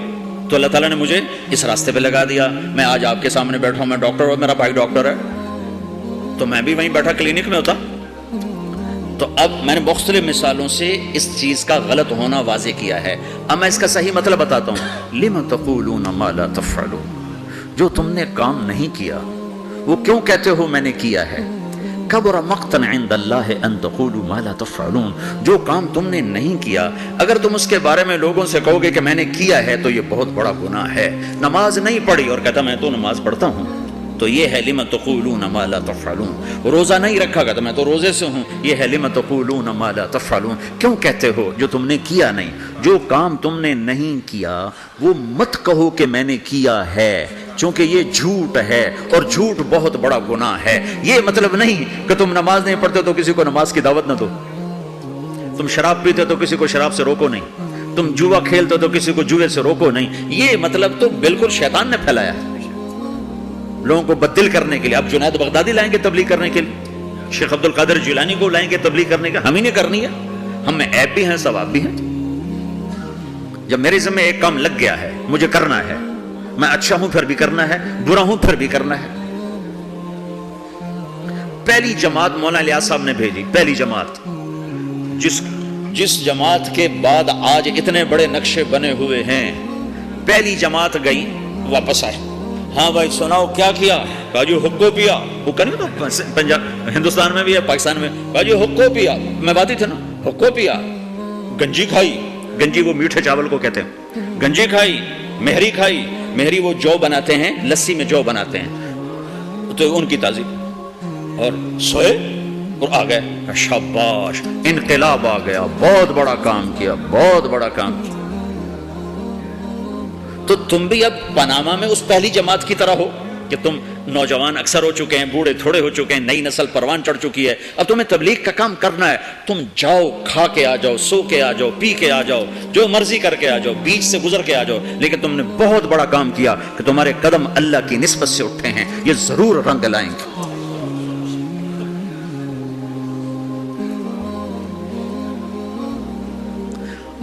S1: تو اللہ تعالیٰ نے مجھے اس راستے پہ لگا دیا. میں آج آپ کے سامنے بیٹھا ہوں، میں ڈاکٹر اور میرا بھائی ڈاکٹر ہے. تو میں بھی وہیں بیٹھا کلینک میں ہوتا. تو اب میں نے مختلف مثالوں سے اس چیز کا غلط ہونا واضح کیا ہے. اب میں اس کا صحیح مطلب بتاتا ہوں. لِمَ تَقُولُونَ مَا لَا تَفْعَلُونَ، جو تم نے کام نہیں کیا وہ کیوں کہتے ہو میں نے کیا ہے. کَبُرَ مَقْتًا عِندَ اللَّهِ أَن تَقُولُوا مَا لَا تَفْعَلُونَ، جو کام تم نے نہیں کیا اگر تم اس کے بارے میں لوگوں سے کہو گے کہ میں نے کیا ہے تو یہ بہت بڑا گناہ ہے. نماز نہیں پڑھی اور کہتا میں تو نماز پڑھتا ہوں. تو یہ ہے لم تقولون ما لا تفعلون. روزہ نہیں رکھا گا تو میں تو روزے سے ہوں. یہ ہے لم تقولون ما لا تفعلون. کیوں کہتے ہو جو تم نے کیا نہیں؟ جو کام تم نے نہیں کیا وہ مت کہو کہ میں نے کیا ہے، چونکہ یہ جھوٹ ہے اور جھوٹ بہت بڑا گناہ ہے. یہ مطلب نہیں کہ تم نماز نہیں پڑھتے تو کسی کو نماز کی دعوت نہ دو، تم شراب پیتے تو کسی کو شراب سے روکو نہیں، تم جوا کھیلتے تو کسی کو جوے سے روکو نہیں. یہ مطلب تو بالکل شیطان نے پھیلایا ہے لوگوں کو بدل کرنے کے لیے. اب جنید بغدادی لائیں گے تبلیغ کرنے کے لیے، شیخ عبد القادر جیلانی کو لائیں گے تبلیغ کرنے کا. ہم ہی نے کرنی ہے. ہم میں عیب بھی ہیں ثواب بھی ہیں. جب میرے ذمہ ایک کام لگ گیا ہے مجھے کرنا ہے، میں اچھا ہوں پھر بھی کرنا ہے، برا ہوں پھر بھی کرنا ہے. پہلی جماعت مولانا الیاس صاحب نے بھیجی، پہلی جماعت جس جماعت کے بعد آج اتنے بڑے نقشے بنے ہوئے ہیں. پہلی جماعت گئی واپس آئے. ہاں بھائی سناؤ کیا کیا؟ کہا جو حقو پیا. وہ کریں تو پنجاب ہندوستان میں بھی ہے، پاکستان میں. کہا جو حقو پیا، میں بات ہی تھے نا، حقو پیا. گنجی کھائی، گنجی وہ میٹھے چاول کو کہتے ہیں. گنجی کھائی، مہری کھائی. مہری وہ جو بناتے ہیں، لسی میں جو بناتے ہیں، تو ان کی تعظیم. اور سوئے اور آ گئے. شاباش، انقلاب آ گیا، بہت بڑا کام کیا، بہت بڑا کام کیا. تو تم بھی اب پاناما میں اس پہلی جماعت کی طرح ہو کہ تم نوجوان اکثر ہو چکے ہیں، بوڑھے تھوڑے ہو چکے ہیں، نئی نسل پروان چڑھ چکی ہے. اب تمہیں تبلیغ کا کام کرنا ہے. تم جاؤ، کھا کے آ جاؤ، سو کے آ جاؤ، پی کے آ جاؤ، جو مرضی کر کے آ جاؤ، بیچ سے گزر کے آ جاؤ، لیکن تم نے بہت بڑا کام کیا کہ تمہارے قدم اللہ کی نسبت سے اٹھے ہیں. یہ ضرور رنگ لائیں گے.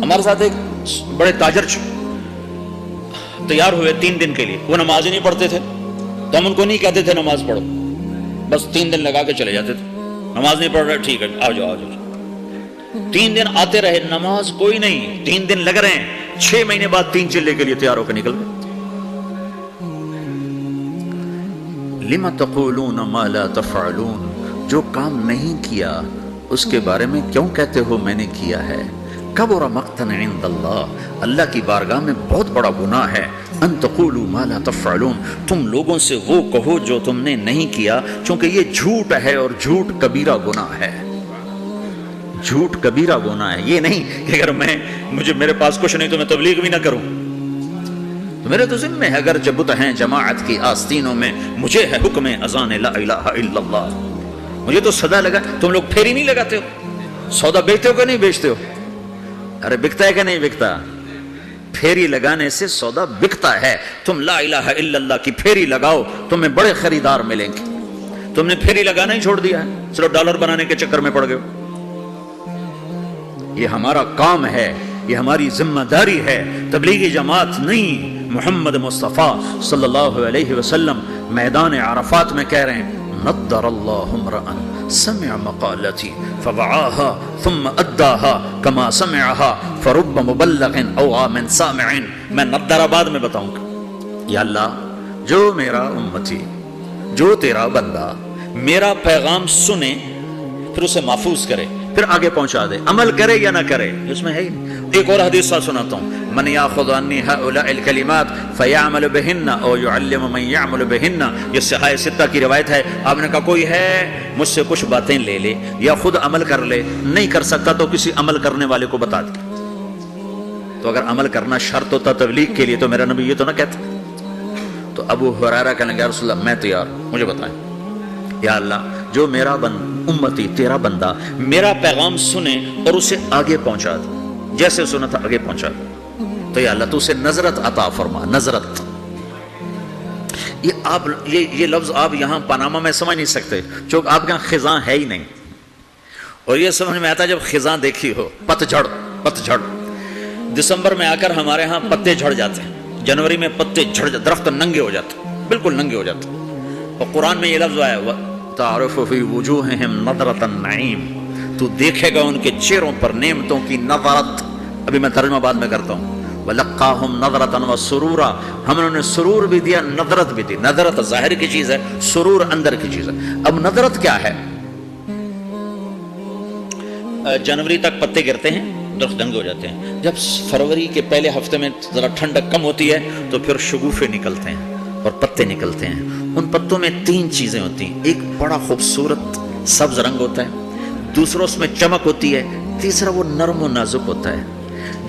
S1: ہمارے ساتھ ایک بڑے تاجر تیار ہوئے 3 دن کے لیے. وہ نماز ہی نہیں پڑھتے تھے تو ہم ان کو نہیں کہتے تھے نماز پڑھو، بس 3 دن لگا کے چلے جاتے تھے. نماز نہیں پڑھ رہے، ٹھیک ہے آ جاؤ آ جاؤ. 3 دن آتے رہے، نماز کوئی نہیں. 3 دن لگ رہے ہیں، 6 مہینے بعد 3 چلے کے لیے تیار ہو کے نکل گئے. لما تقولون ما لا تفعلون. جو کام نہیں کیا اس کے بارے میں کیوں کہتے ہو میں نے کیا ہے؟ کبر مقتا عند اللہ. اللہ کی بارگاہ میں بہت بڑا گناہ ہے. ان تقولوا ما لا تفعلون. تم لوگوں سے وہ کہو جو تم نے نہیں کیا، چونکہ یہ جھوٹ ہے اور جھوٹ کبیرہ گناہ ہے. جھوٹ کبیرہ گناہ ہے. یہ نہیں کہ اگر میرے پاس کچھ نہیں تو میں تبلیغ بھی نہ کروں. تو میرے تو ذمہ ہے، اگر جبت ہیں جماعت کی آستینوں میں، مجھے ہے حکم اذان لا الہ الا اللہ. مجھے تو صدا لگا. تم لوگ پھیری نہیں لگاتے ہو؟ سودا بیچتے ہو کہ نہیں بیچتے ہو؟ ارے بکتا ہے کہ نہیں بکتا؟ پھیری لگانے سے سودا بکتا ہے. تم لا الہ الا اللہ کی پھیری لگاؤ، تمہیں بڑے خریدار ملیں گے. تم نے پھیری لگانا ہی چھوڑ دیا ہے، صرف ڈالر بنانے کے چکر میں پڑ گئے. یہ ہمارا کام ہے، یہ ہماری ذمہ داری ہے. تبلیغی جماعت نہیں. محمد مصطفیٰ صلی اللہ علیہ وسلم میدان عرفات میں کہہ رہے ہیں، نضر اللہ امرأ سمع مقالتی فوعاها ثم اداها كما سمعها فرب مبلغ اوعى من سامع. میں نضر آباد میں بتاؤں گا، یا اللہ جو میرا امتی، جو تیرا بندہ میرا پیغام سنے، پھر اسے محفوظ کرے، پھر آگے پہنچا دے، عمل کرے یا نہ کرے، اس میں ہے ہی. ایک اور حدیث سناتا ہوں، من یاخذ عنی هؤلاء الکلمات فیعمل بہن او یعلم من یعمل بہن. یہ صحاح ستہ کی روایت ہے. آپ نے کہا کوئی ہے مجھ سے کچھ باتیں لے لے یا خود عمل کر لے، نہیں کر سکتا تو کسی عمل کرنے والے کو بتا دے. تو اگر عمل کرنا شرط ہوتا تبلیغ کے لیے تو میرا نبی یہ تو نہ کہتا. تو ابو ہریرہ کہنے لگے یا رسول اللہ میں تیار، مجھے بتائیں. یا اللہ جو میرا امتی تیرا بندہ میرا پیغام سنے اور اسے آگے پہنچا دے، جیسے سنا تھا آگے پہنچا دے، تو یا اللہ تو اسے نظرت عطا فرما. نظرت یہ لفظ آپ یہاں پاناما میں سمجھ نہیں سکتے، چونکہ آپ کے یہاں خزاں ہے ہی نہیں. اور یہ سمجھ میں آتا جب خزاں دیکھی ہو. پتجھڑ دسمبر میں آ کر ہمارے ہاں پتے جھڑ جاتے ہیں، جنوری میں پتے جھڑ جاتے، درخت ننگے ہو جاتے، بالکل ننگے ہو جاتے. اور قرآن میں یہ لفظ آیا تعرف فی وجوہہم نظرۃ النعیم. تو دیکھے گا ان کے چہروں پر نعمتوں کی نظرت. ابھی میں ترجمہ بعد میں کرتا ہوں. وَلَقَّاهُمْ نَظْرَةً وَسُرُورًا. ہم نے انہیں سرور بھی دیا، نظرت بھی دی. نظرت ظاہر کی چیز ہے، سرور اندر کی چیز ہے. اب نظرت کیا ہے؟ جنوری تک پتے گرتے ہیں، درخت ننگے ہو جاتے ہیں. جب فروری کے پہلے ہفتے میں ذرا ٹھنڈک کم ہوتی ہے تو پھر شگوفے نکلتے ہیں اور پتے نکلتے ہیں. ان پتوں میں 3 چیزیں ہوتی ہیں. ایک بڑا خوبصورت سبز رنگ ہوتا ہے, دوسرا اس میں چمک ہوتی ہے, تیسرا وہ نرم و نازک ہوتا ہے.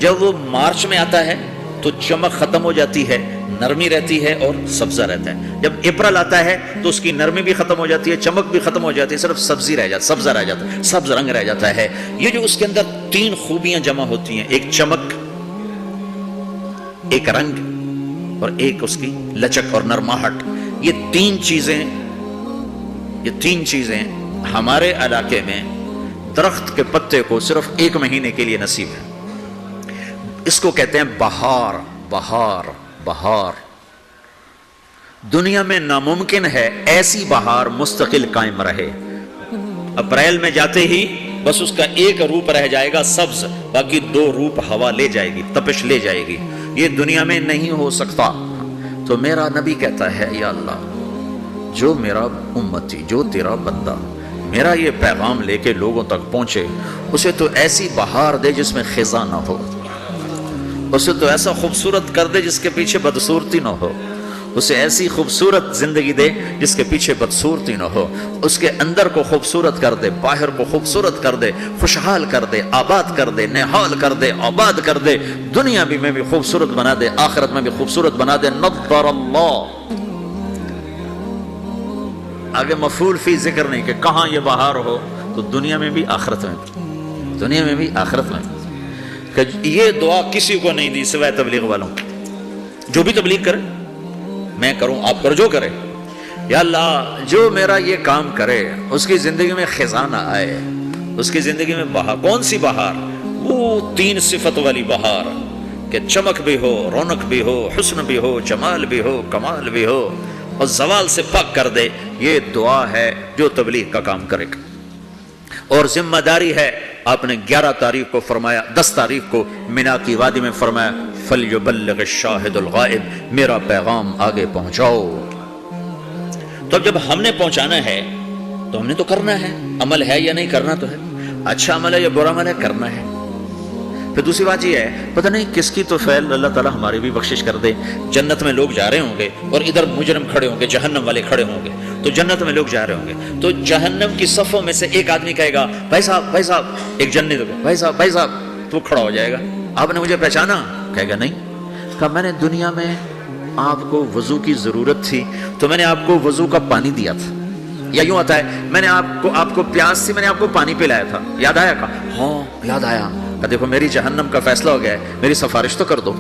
S1: جب وہ مارچ میں آتا ہے تو چمک ختم ہو جاتی ہے, نرمی رہتی ہے اور سبزہ رہتا ہے. جب اپریل آتا ہے تو اس کی نرمی بھی ختم ہو جاتی ہے, چمک بھی ختم ہو جاتی ہے, صرف سبزہ رہ جاتا ہے, سبز رنگ رہ جاتا ہے. یہ جو اس کے اندر 3 خوبیاں جمع ہوتی ہیں, ایک چمک, ایک رنگ اور ایک اس کی لچک اور نرماہٹ, یہ 3 چیزیں ہمارے علاقے میں درخت کے پتے کو صرف 1 مہینے کے لیے نصیب ہے. اس کو کہتے ہیں بہار. بہار بہار دنیا میں ناممکن ہے ایسی بہار مستقل قائم رہے. اپریل میں جاتے ہی بس اس کا ایک روپ رہ جائے گا سبز, باقی 2 روپ ہوا لے جائے گی, تپش لے جائے گی. یہ دنیا میں نہیں ہو سکتا. تو میرا نبی کہتا ہے یا اللہ, جو میرا امتی, جو تیرا بندہ میرا یہ پیغام لے کے لوگوں تک پہنچے, اسے تو ایسی بہار دے جس میں خزاں نہ ہو, اسے تو ایسا خوبصورت کر دے جس کے پیچھے بدصورتی نہ ہو, اسے ایسی خوبصورت زندگی دے جس کے پیچھے بدصورتی نہ ہو, اس کے اندر کو خوبصورت کر دے, باہر کو خوبصورت کر دے, خوشحال کر دے, آباد کر دے, نہال کر دے, آباد کر دے, دنیا بھی میں بھی خوبصورت بنا دے, آخرت میں بھی خوبصورت بنا دے. نظر اللہ. آگے مفعول فی ذکر نہیں کہ کہاں یہ بہار ہو, تو دنیا میں بھی آخرت میں بھی, دنیا میں بھی آخرت میں بھی. کہ یہ دعا کسی کو نہیں دی سوائے تبلیغ والوں. جو بھی تبلیغ کرے, میں کروں, آپ کرو, جو کرے, یا اللہ جو میرا یہ کام کرے اس کی زندگی میں خزاں نہ آئے, اس کی زندگی میں بہار. کون سی بہار؟ وہ 3 صفت والی بہار کہ چمک بھی ہو, رونق بھی ہو, حسن بھی ہو, جمال بھی ہو, کمال بھی ہو, اور زوال سے پاک کر دے. یہ دعا ہے جو تبلیغ کا کام کرے گا. اور ذمہ داری ہے, آپ نے 11 تاریخ کو فرمایا, 10 تاریخ کو مینا کی وادی میں فرمایا فَلْيُبَلِّغِ الشَّاهِدُ الْغَائِبُ, میرا پیغام آگے پہنچاؤ. تو جب ہم نے پہنچانا ہے تو ہم نے تو کرنا ہے. عمل ہے یا نہیں, کرنا تو ہے. اچھا عمل ہے یا برا عمل ہے, کرنا ہے. پھر دوسری بات یہ ہے, پتہ نہیں کس کی تو فعل اللہ تعالیٰ ہماری بھی بخشش کر دے. جنت میں لوگ جا رہے ہوں گے اور ادھر مجرم کھڑے ہوں گے, جہنم والے کھڑے ہوں گے. تو جنت میں لوگ جا رہے ہوں گے تو جہنم کی صفوں میں سے ایک آدمی کہے گا بھائی صاحب, ایک جنتی تو بھائی صاحب, تو کھڑا ہو جائے گا, آپ نے مجھے پہچانا؟ کہے گا نہیں. کہا میں نے دنیا میں آپ کو وضو کی ضرورت تھی تو میں نے آپ کو وضو کا پانی دیا تھا. یا یوں آتا ہے, میں نے آپ کو پیاس تھی, میں نے آپ کو پانی پلایا تھا, یاد آیا؟ کہا ہاں یاد آیا. کہ دیکھو میری جہنم کا فیصلہ ہو گیا ہے, میری سفارش تو کر دو.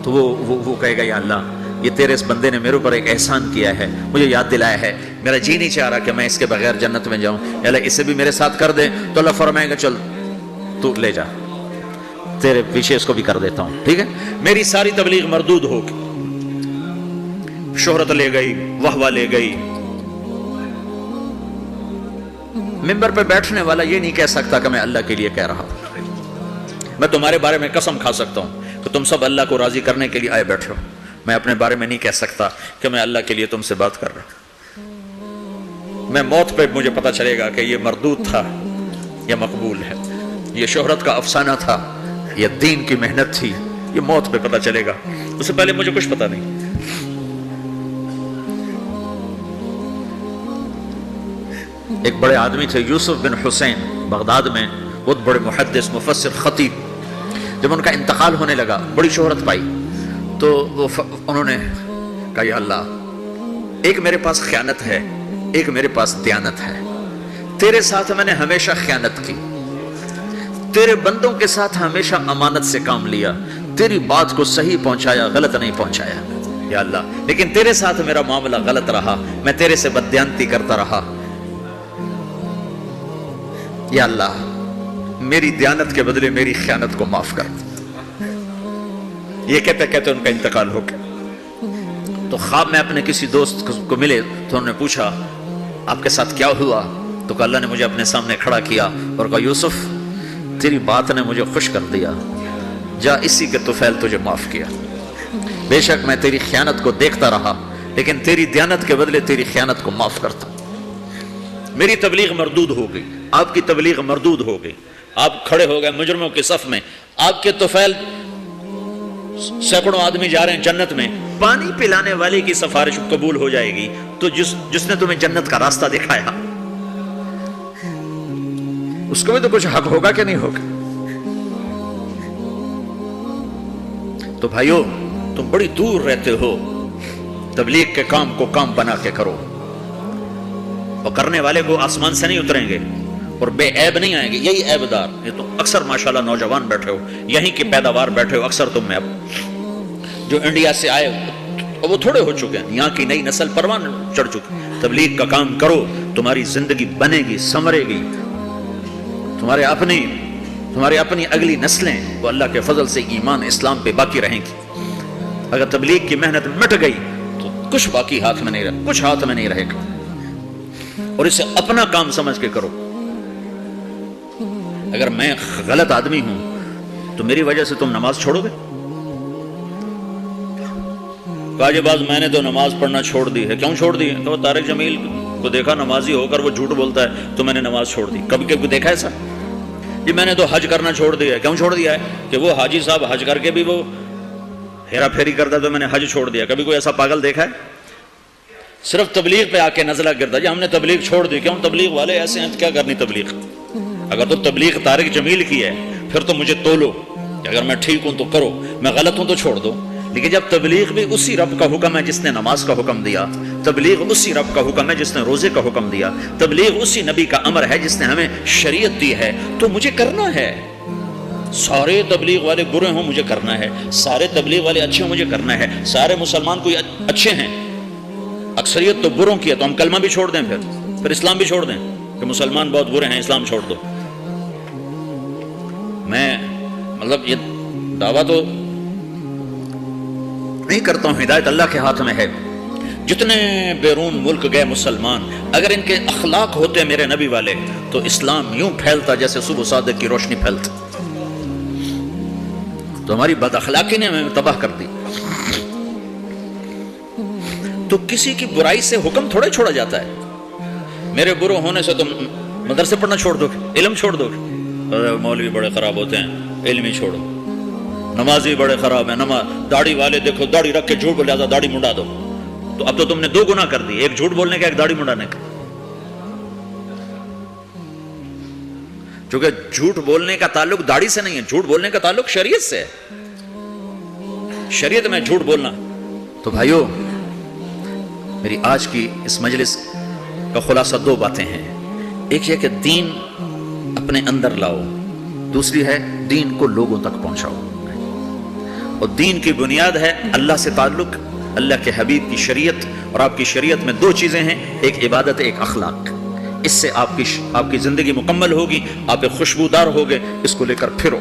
S1: تو وہ کہے گا یا اللہ یہ تیرے اس بندے نے میرے اوپر ایک احسان کیا ہے, مجھے یاد دلایا ہے, میرا جی نہیں چاہ رہا کہ میں اس کے بغیر جنت میں جاؤں, یا اللہ اسے بھی میرے ساتھ کر دے. تو اللہ فرمائے گا چل تو لے جا, تیرے پیچھے اس کو بھی کر دیتا ہوں, ٹھیک ہے. میری ساری تبلیغ مردود ہوگی, شہرت لے گئی, واہ لے گئی. ممبر پہ بیٹھنے والا یہ نہیں کہہ سکتا کہ میں اللہ کے لیے کہہ رہا ہوں. میں تمہارے بارے میں قسم کھا سکتا ہوں کہ تم سب اللہ کو راضی کرنے کے لیے آئے بیٹھے ہو. میں اپنے بارے میں نہیں کہہ سکتا کہ میں اللہ کے لیے تم سے بات کر رہا ہوں. میں موت پہ مجھے پتا چلے گا کہ یہ مردود تھا یا مقبول ہے, یہ شہرت کا افسانہ تھا یا دین کی محنت تھی, یہ موت پہ پتا چلے گا. اس سے پہلے مجھے کچھ پتا نہیں. ایک بڑے آدمی تھے یوسف بن حسین, بغداد میں, بہت بڑے محدث, مفسر, خطیب. جب ان کا انتقال ہونے لگا بڑی شہرت پائی تو انہوں نے کہا یا اللہ ایک میرے پاس خیانت ہے, ایک میرے پاس دیانت ہے. تیرے ساتھ میں نے ہمیشہ خیانت کی, تیرے بندوں کے ساتھ ہمیشہ امانت سے کام لیا, تیری بات کو صحیح پہنچایا, غلط نہیں پہنچایا یا اللہ. لیکن تیرے ساتھ میرا معاملہ غلط رہا, میں تیرے سے بددیانتی کرتا رہا. یا اللہ میری دیانت کے بدلے میری خیانت کو معاف کر. یہ کہتے کہتے ان کا انتقال ہو گیا. تو خواب میں اپنے کسی دوست کو ملے تو انہوں نے پوچھا آپ کے ساتھ کیا ہوا؟ تو کہ اللہ نے مجھے اپنے سامنے کھڑا کیا اور کہا یوسف تیری بات نے مجھے خوش کر دیا, جا اسی کے طفیل تجھے معاف کیا. بے شک میں تیری خیانت کو دیکھتا رہا لیکن تیری دیانت کے بدلے تیری خیانت کو معاف کرتا. میری تبلیغ مردود ہو گئی, آپ کی تبلیغ مردود ہو گئی. آپ کھڑے ہو گئے مجرموں کے صف میں, آپ کے طفیل سینکڑوں آدمی جا رہے ہیں جنت میں، پانی پلانے والے کی سفارش قبول ہو جائے گی تو جس نے تمہیں جنت کا راستہ دکھایا اس کو بھی تو کچھ حق ہوگا کہ نہیں ہوگا؟ تو بھائیو، تم بڑی دور رہتے ہو، تبلیغ کے کام کو کام بنا کے کرو، اور کرنے والے کو آسمان سے نہیں اتریں گے اور بے عیب نہیں آئیں گے، یہی عیب دار۔ یہ تو اکثر ماشاءاللہ نوجوان بیٹھے ہو، یہیں کی پیداوار بیٹھے ہو، اکثر تم میں اب جو انڈیا سے آئے وہ تھوڑے ہو چکے ہیں، یہاں کی نئی نسل پروان چڑھ چکی۔ تبلیغ کا کام کرو، تمہاری زندگی بنے گی، سنورے گی، تمہارے اپنی اگلی نسلیں وہ اللہ کے فضل سے ایمان اسلام پہ باقی رہیں گی۔ اگر تبلیغ کی محنت مٹ گئی تو کچھ باقی ہاتھ میں نہیں رہے گا، اور اسے اپنا کام سمجھ کے کرو۔ اگر میں غلط آدمی ہوں تو میری وجہ سے تم نماز چھوڑو گے؟ کاجے باز میں نے تو نماز پڑھنا چھوڑ دی ہے۔ کیوں چھوڑ دی ہے؟ کہ وہ طارق جمیل کو دیکھا نمازی ہو کر وہ جھوٹ بولتا ہے تو میں نے نماز چھوڑ دی۔ کبھی کبھی دیکھا ایسا؟ جی میں نے تو حج کرنا چھوڑ دیا ہے۔ کیوں چھوڑ دیا ہے؟ کہ وہ حاجی صاحب حج کر کے بھی وہ ہیرا پھیری کرتا تو میں نے حج چھوڑ دیا۔ کبھی کوئی ایسا پاگل دیکھا ہے؟ صرف تبلیغ پہ آ کے نزلہ گرتا جی ہم نے تبلیغ چھوڑ دی۔ کیوں؟ تبلیغ والے ایسے ہیں، کیا کرنی تبلیغ؟ اگر تو تبلیغ طارق جمیل کی ہے پھر تو مجھے تولو کہ اگر میں ٹھیک ہوں تو کرو، میں غلط ہوں تو چھوڑ دو۔ لیکن جب تبلیغ بھی اسی رب کا حکم ہے جس نے نماز کا حکم دیا، تبلیغ اسی رب کا حکم ہے جس نے روزے کا حکم دیا، تبلیغ اسی نبی کا امر ہے جس نے ہمیں شریعت دی ہے، تو مجھے کرنا ہے۔ سارے تبلیغ والے برے ہوں مجھے کرنا ہے، سارے تبلیغ والے اچھے ہوں مجھے کرنا ہے، سارے مسلمان کوئی اچھے ہیں، اکثریت تو بروں کی ہے، تو ہم کلمہ بھی چھوڑ دیں، پھر اسلام بھی چھوڑ دیں کہ مسلمان بہت برے ہیں اسلام چھوڑ دو۔ میں مطلب یہ دعویٰ تو نہیں کرتا ہوں، ہدایت اللہ کے ہاتھ میں ہے۔ جتنے بیرون ملک گئے مسلمان، اگر ان کے اخلاق ہوتے میرے نبی والے تو اسلام یوں پھیلتا جیسے صبح صادق کی روشنی پھیلتی۔ تو ہماری بد اخلاقی نے ہمیں تباہ کر دی۔ تو کسی کی برائی سے حکم تھوڑے چھوڑا جاتا ہے۔ میرے برو ہونے سے تم مدرسے پڑھنا چھوڑ دو گے، علم چھوڑ دو گے؟ مولوی بڑے خراب ہوتے ہیں، علم ہی چھوڑو۔ نمازی بڑے خراب ہیں، داڑھی والے دیکھو داڑھی رکھ کے جھوٹ بول جاتا، داڑھی منڈا دو۔ تو اب تو تم نے دو گناہ کر دی، ایک جھوٹ بولنے کا، ایک داڑھی منڈانے کا۔ کیونکہ جھوٹ بولنے کا تعلق داڑھی سے نہیں ہے، جھوٹ بولنے کا تعلق شریعت سے ہے۔ شریعت میں جھوٹ بولنا۔ تو بھائیو، میری آج کی اس مجلس کا خلاصہ دو باتیں ہیں۔ ایک یہ کہ دین اپنے اندر لاؤ، دوسری ہے دین کو لوگوں تک پہنچاؤ۔ اور دین کی بنیاد ہے اللہ سے تعلق، اللہ کے حبیب کی شریعت، اور آپ کی شریعت میں دو چیزیں ہیں، ایک عبادت، ایک اخلاق۔ اس سے آپ کی زندگی مکمل ہوگی، آپ ایک خوشبودار ہوگے، اس کو لے کر پھرو۔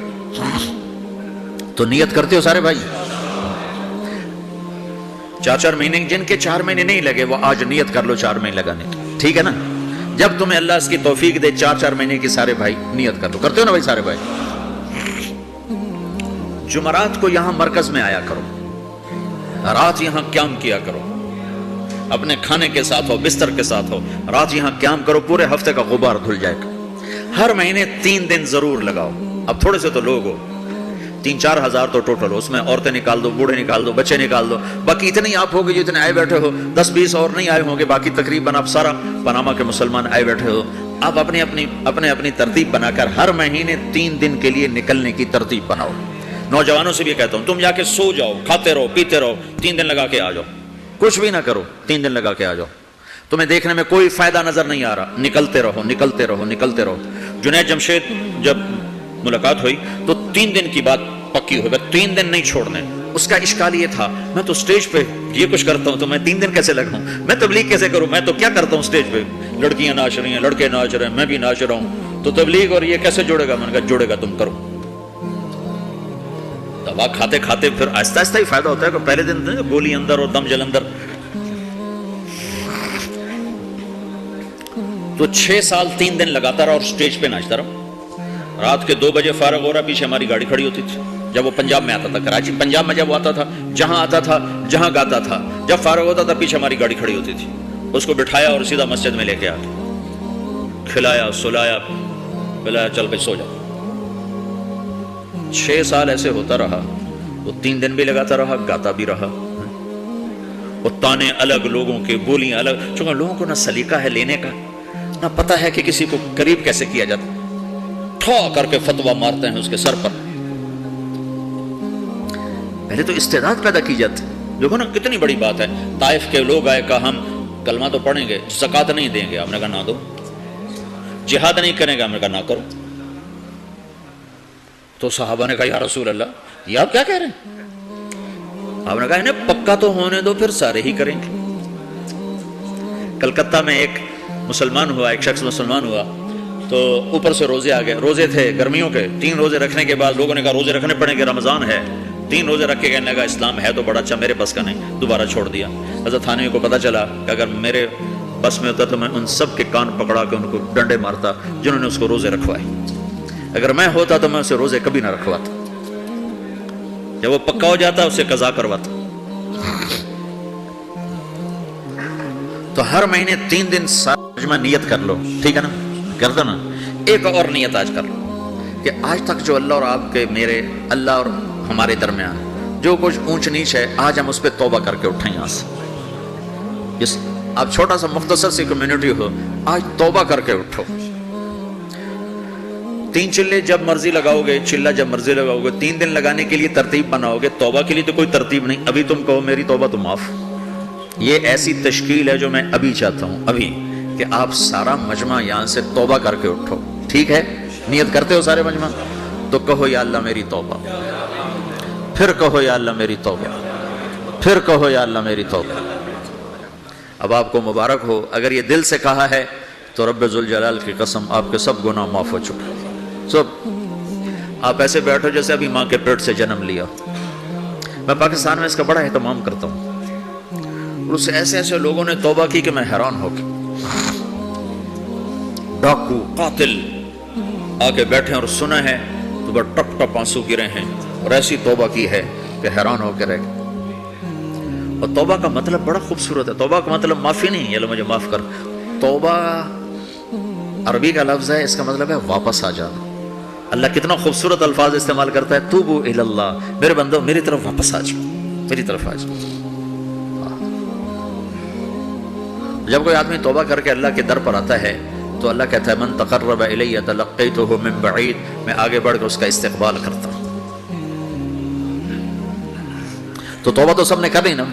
S1: تو نیت کرتے ہو سارے بھائی؟ 4 مہینے، جن کے 4 مہینے نہیں لگے وہ آج نیت کر لو 4 مہینے لگانے کی، ٹھیک ہے نا؟ جب تمہیں اللہ اس کی توفیق دے 4 مہینے کی، سارے بھائی نیت کر لو۔ کرتے ہو نا بھائی سارے بھائی؟ جمعرات کو یہاں مرکز میں آیا کرو، رات یہاں قیام کیا کرو، اپنے کھانے کے ساتھ ہو، بستر کے ساتھ ہو، رات یہاں قیام کرو، پورے ہفتے کا غبار دھل جائے گا۔ ہر مہینے 3 دن ضرور لگاؤ۔ اب تھوڑے سے تو لوگ ہو، 3-4 ہزار تو ٹوٹل ہو، اس میں عورتیں نکال دو، بوڑھے نکال دو، بچے نکال دو، باقی اتنے آپ ہوگے جو اتنے آئے بیٹھے ہو، 10-20 اور نہیں آئے ہوں گے، باقی تقریباً آپ سارا پاناما کے مسلمان آئے بیٹھے ہو۔ آپ اپنی ترتیب بنا کر ہر مہینے 3 دن کے لیے نکلنے کی ترتیب بناؤ۔ نوجوانوں سے بھی کہتا ہوں، تم جا کے سو جاؤ، کھاتے رہو، پیتے رہو، 3 دن لگا کے آ جاؤ، کچھ بھی نہ کرو، 3 دن لگا کے آ جاؤ۔ تمہیں دیکھنے میں کوئی فائدہ نظر نہیں آ رہا، نکلتے رہو، نکلتے رہو، نکلتے رہو۔ جنید جمشید جب ملاقات ہوئی تو 3 دن کی بات پکی ہوئی، 3 دن نہیں چھوڑنے۔ اس کا اشکال یہ تھا، میں تو سٹیج پہ یہ کچھ کرتا ہوں تو میں 3 دن کیسے لگاؤں؟ میں تبلیغ کیسے کروں؟ میں تو کیا کرتا ہوں سٹیج پہ، لڑکیاں ناچ رہی ہیں، لڑکے ناچ رہے ہیں، میں بھی ناچ رہا ہوں، تو تبلیغ اور یہ کیسے جوڑے گا؟ میں نے کہا جوڑے گا، تم کرو۔ دوا کھاتے کھاتے پھر آہستہ آہستہ ہی فائدہ ہوتا ہے، کہ پہلے دن گولی اندر اور دم جلندر۔ تو 6 سال 3 دن لگاتا رہا اور سٹیج پہ ناچتا رہا۔ رات کے 2 بجے فارغ ہو رہا، پیچھے ہماری گاڑی کھڑی ہوتی تھی، جب وہ پنجاب میں آتا تھا، کراچی پنجاب میں جب وہ آتا تھا، جہاں آتا تھا، جہاں گاتا تھا، جب فارغ ہوتا تھا پیچھے ہماری گاڑی کھڑی ہوتی تھی، اس کو بٹھایا اور سیدھا مسجد میں لے کے آیا، کھلایا، سلایا، پلایا، چل بھائی سو جا۔ 6 سال ایسے ہوتا رہا۔ وہ 3 دن بھی لگاتا رہا، گاتا بھی رہا. وہ تانے الگ، لوگوں کے بولیاں الگ، چونکہ لوگوں کو نہ سلیقہ ہے لینے کا، نہ پتہ ہے کہ کسی کو قریب کیسے کیا جاتا. ٹھا کر کے فتویٰ مارتے ہیں اس کے سر پر. پہلے تو استعداد پیدا کی جاتی. دیکھو نا کتنی بڑی بات ہے. طائف کے لوگ آئے، کہا ہم کلمہ تو پڑھیں گے، زکوٰۃ نہیں دیں گے. ہم نے کہا نہ دو. جہاد نہیں کریں گے. ہم نے کہا نہ کرو. تو صحابہ نے کہا یا رسول اللہ یہ آپ کیا کہہ رہے ہیں؟ آپ نے کہا انہیں پکا تو ہونے دو، پھر سارے ہی کریں گے. کلکتہ میں ایک مسلمان ہوا، ایک شخص مسلمان ہوا، تو اوپر سے روزے آ گئے. روزے تھے گرمیوں کے. 3 روزے رکھنے کے بعد لوگوں نے کہا روزے رکھنے پڑیں گے، رمضان ہے. 3 روزے رکھ کے کہنے لگا اسلام ہے تو بڑا اچھا، میرے بس کا نہیں. دوبارہ چھوڑ دیا. حضرت تھانوی کو پتہ چلا کہ اگر میرے بس میں ہوتا تو میں ان سب کے کان پکڑا کے ان کو ڈنڈے مارتا جنہوں نے اس کو روزے رکھوائے. اگر میں ہوتا تو میں اسے روزے کبھی نہ رکھواتا. جب وہ پکا ہو جاتا اسے قضا کرواتا. تو ہر مہینے 3 دن مجمع نیت کر لو، ٹھیک ہے نا؟ کر دو نا. ایک اور نیت آج کر لو کہ آج تک جو اللہ اور آپ کے، میرے اللہ اور ہمارے درمیان جو کچھ اونچ نیچ ہے، آج ہم اس پہ توبہ کر کے اٹھیں. یہاں سے آپ چھوٹا سا مختصر سی کمیونٹی ہو، آج توبہ کر کے اٹھو. 3 چلے جب مرضی لگاؤ گے، چلہ جب مرضی لگاؤ گے. 3 دن لگانے کے لیے ترتیب بناؤ گے. توبہ کے لیے تو کوئی ترتیب نہیں. ابھی تم کہو میری توبہ تو معاف. یہ ایسی تشکیل ہے جو میں ابھی چاہتا ہوں، ابھی، کہ آپ سارا مجمع یہاں سے توبہ کر کے اٹھو. ٹھیک ہے؟ نیت کرتے ہو سارے مجمع؟ تو کہو یا اللہ میری توبہ. پھر کہو یا اللہ میری توبہ. پھر کہو یا اللہ میری توبہ. اب آپ کو مبارک ہو، اگر یہ دل سے کہا ہے تو رب ذوالجلال کی قسم آپ کے سب گناہ معاف ہو چکے سب. آپ ایسے بیٹھو جیسے ابھی ماں کے پیٹ سے جنم لیا. میں پاکستان میں اس کا بڑا اہتمام کرتا ہوں، اور اس سے ایسے ایسے لوگوں نے توبہ کی کہ میں حیران ہو گیا. ڈاکو، قاتل آ کے بیٹھے اور سنا ہے تو بس ٹپ ٹپ آنسو گرے ہیں، اور ایسی توبہ کی ہے کہ حیران ہو کے رہ گئے. اور توبہ کا مطلب بڑا خوبصورت ہے. توبہ کا مطلب معافی نہیں ہے، مجھے معاف کر. توبہ عربی کا لفظ ہے، اس کا مطلب ہے واپس آ جانا. اللہ کتنا خوبصورت الفاظ استعمال کرتا ہے. توبو الی اللہ، میرے بندو میری طرف واپس آ جاؤ، میری طرف آ جاؤ. جب کوئی آدمی توبہ کر کے اللہ کے در پر آتا ہے تو اللہ کہتا ہے من تقرب الی تلقیتہ من بعید، میں آگے بڑھ کے اس کا استقبال کرتا ہوں. تو توبہ تو سب نے کر لی نا.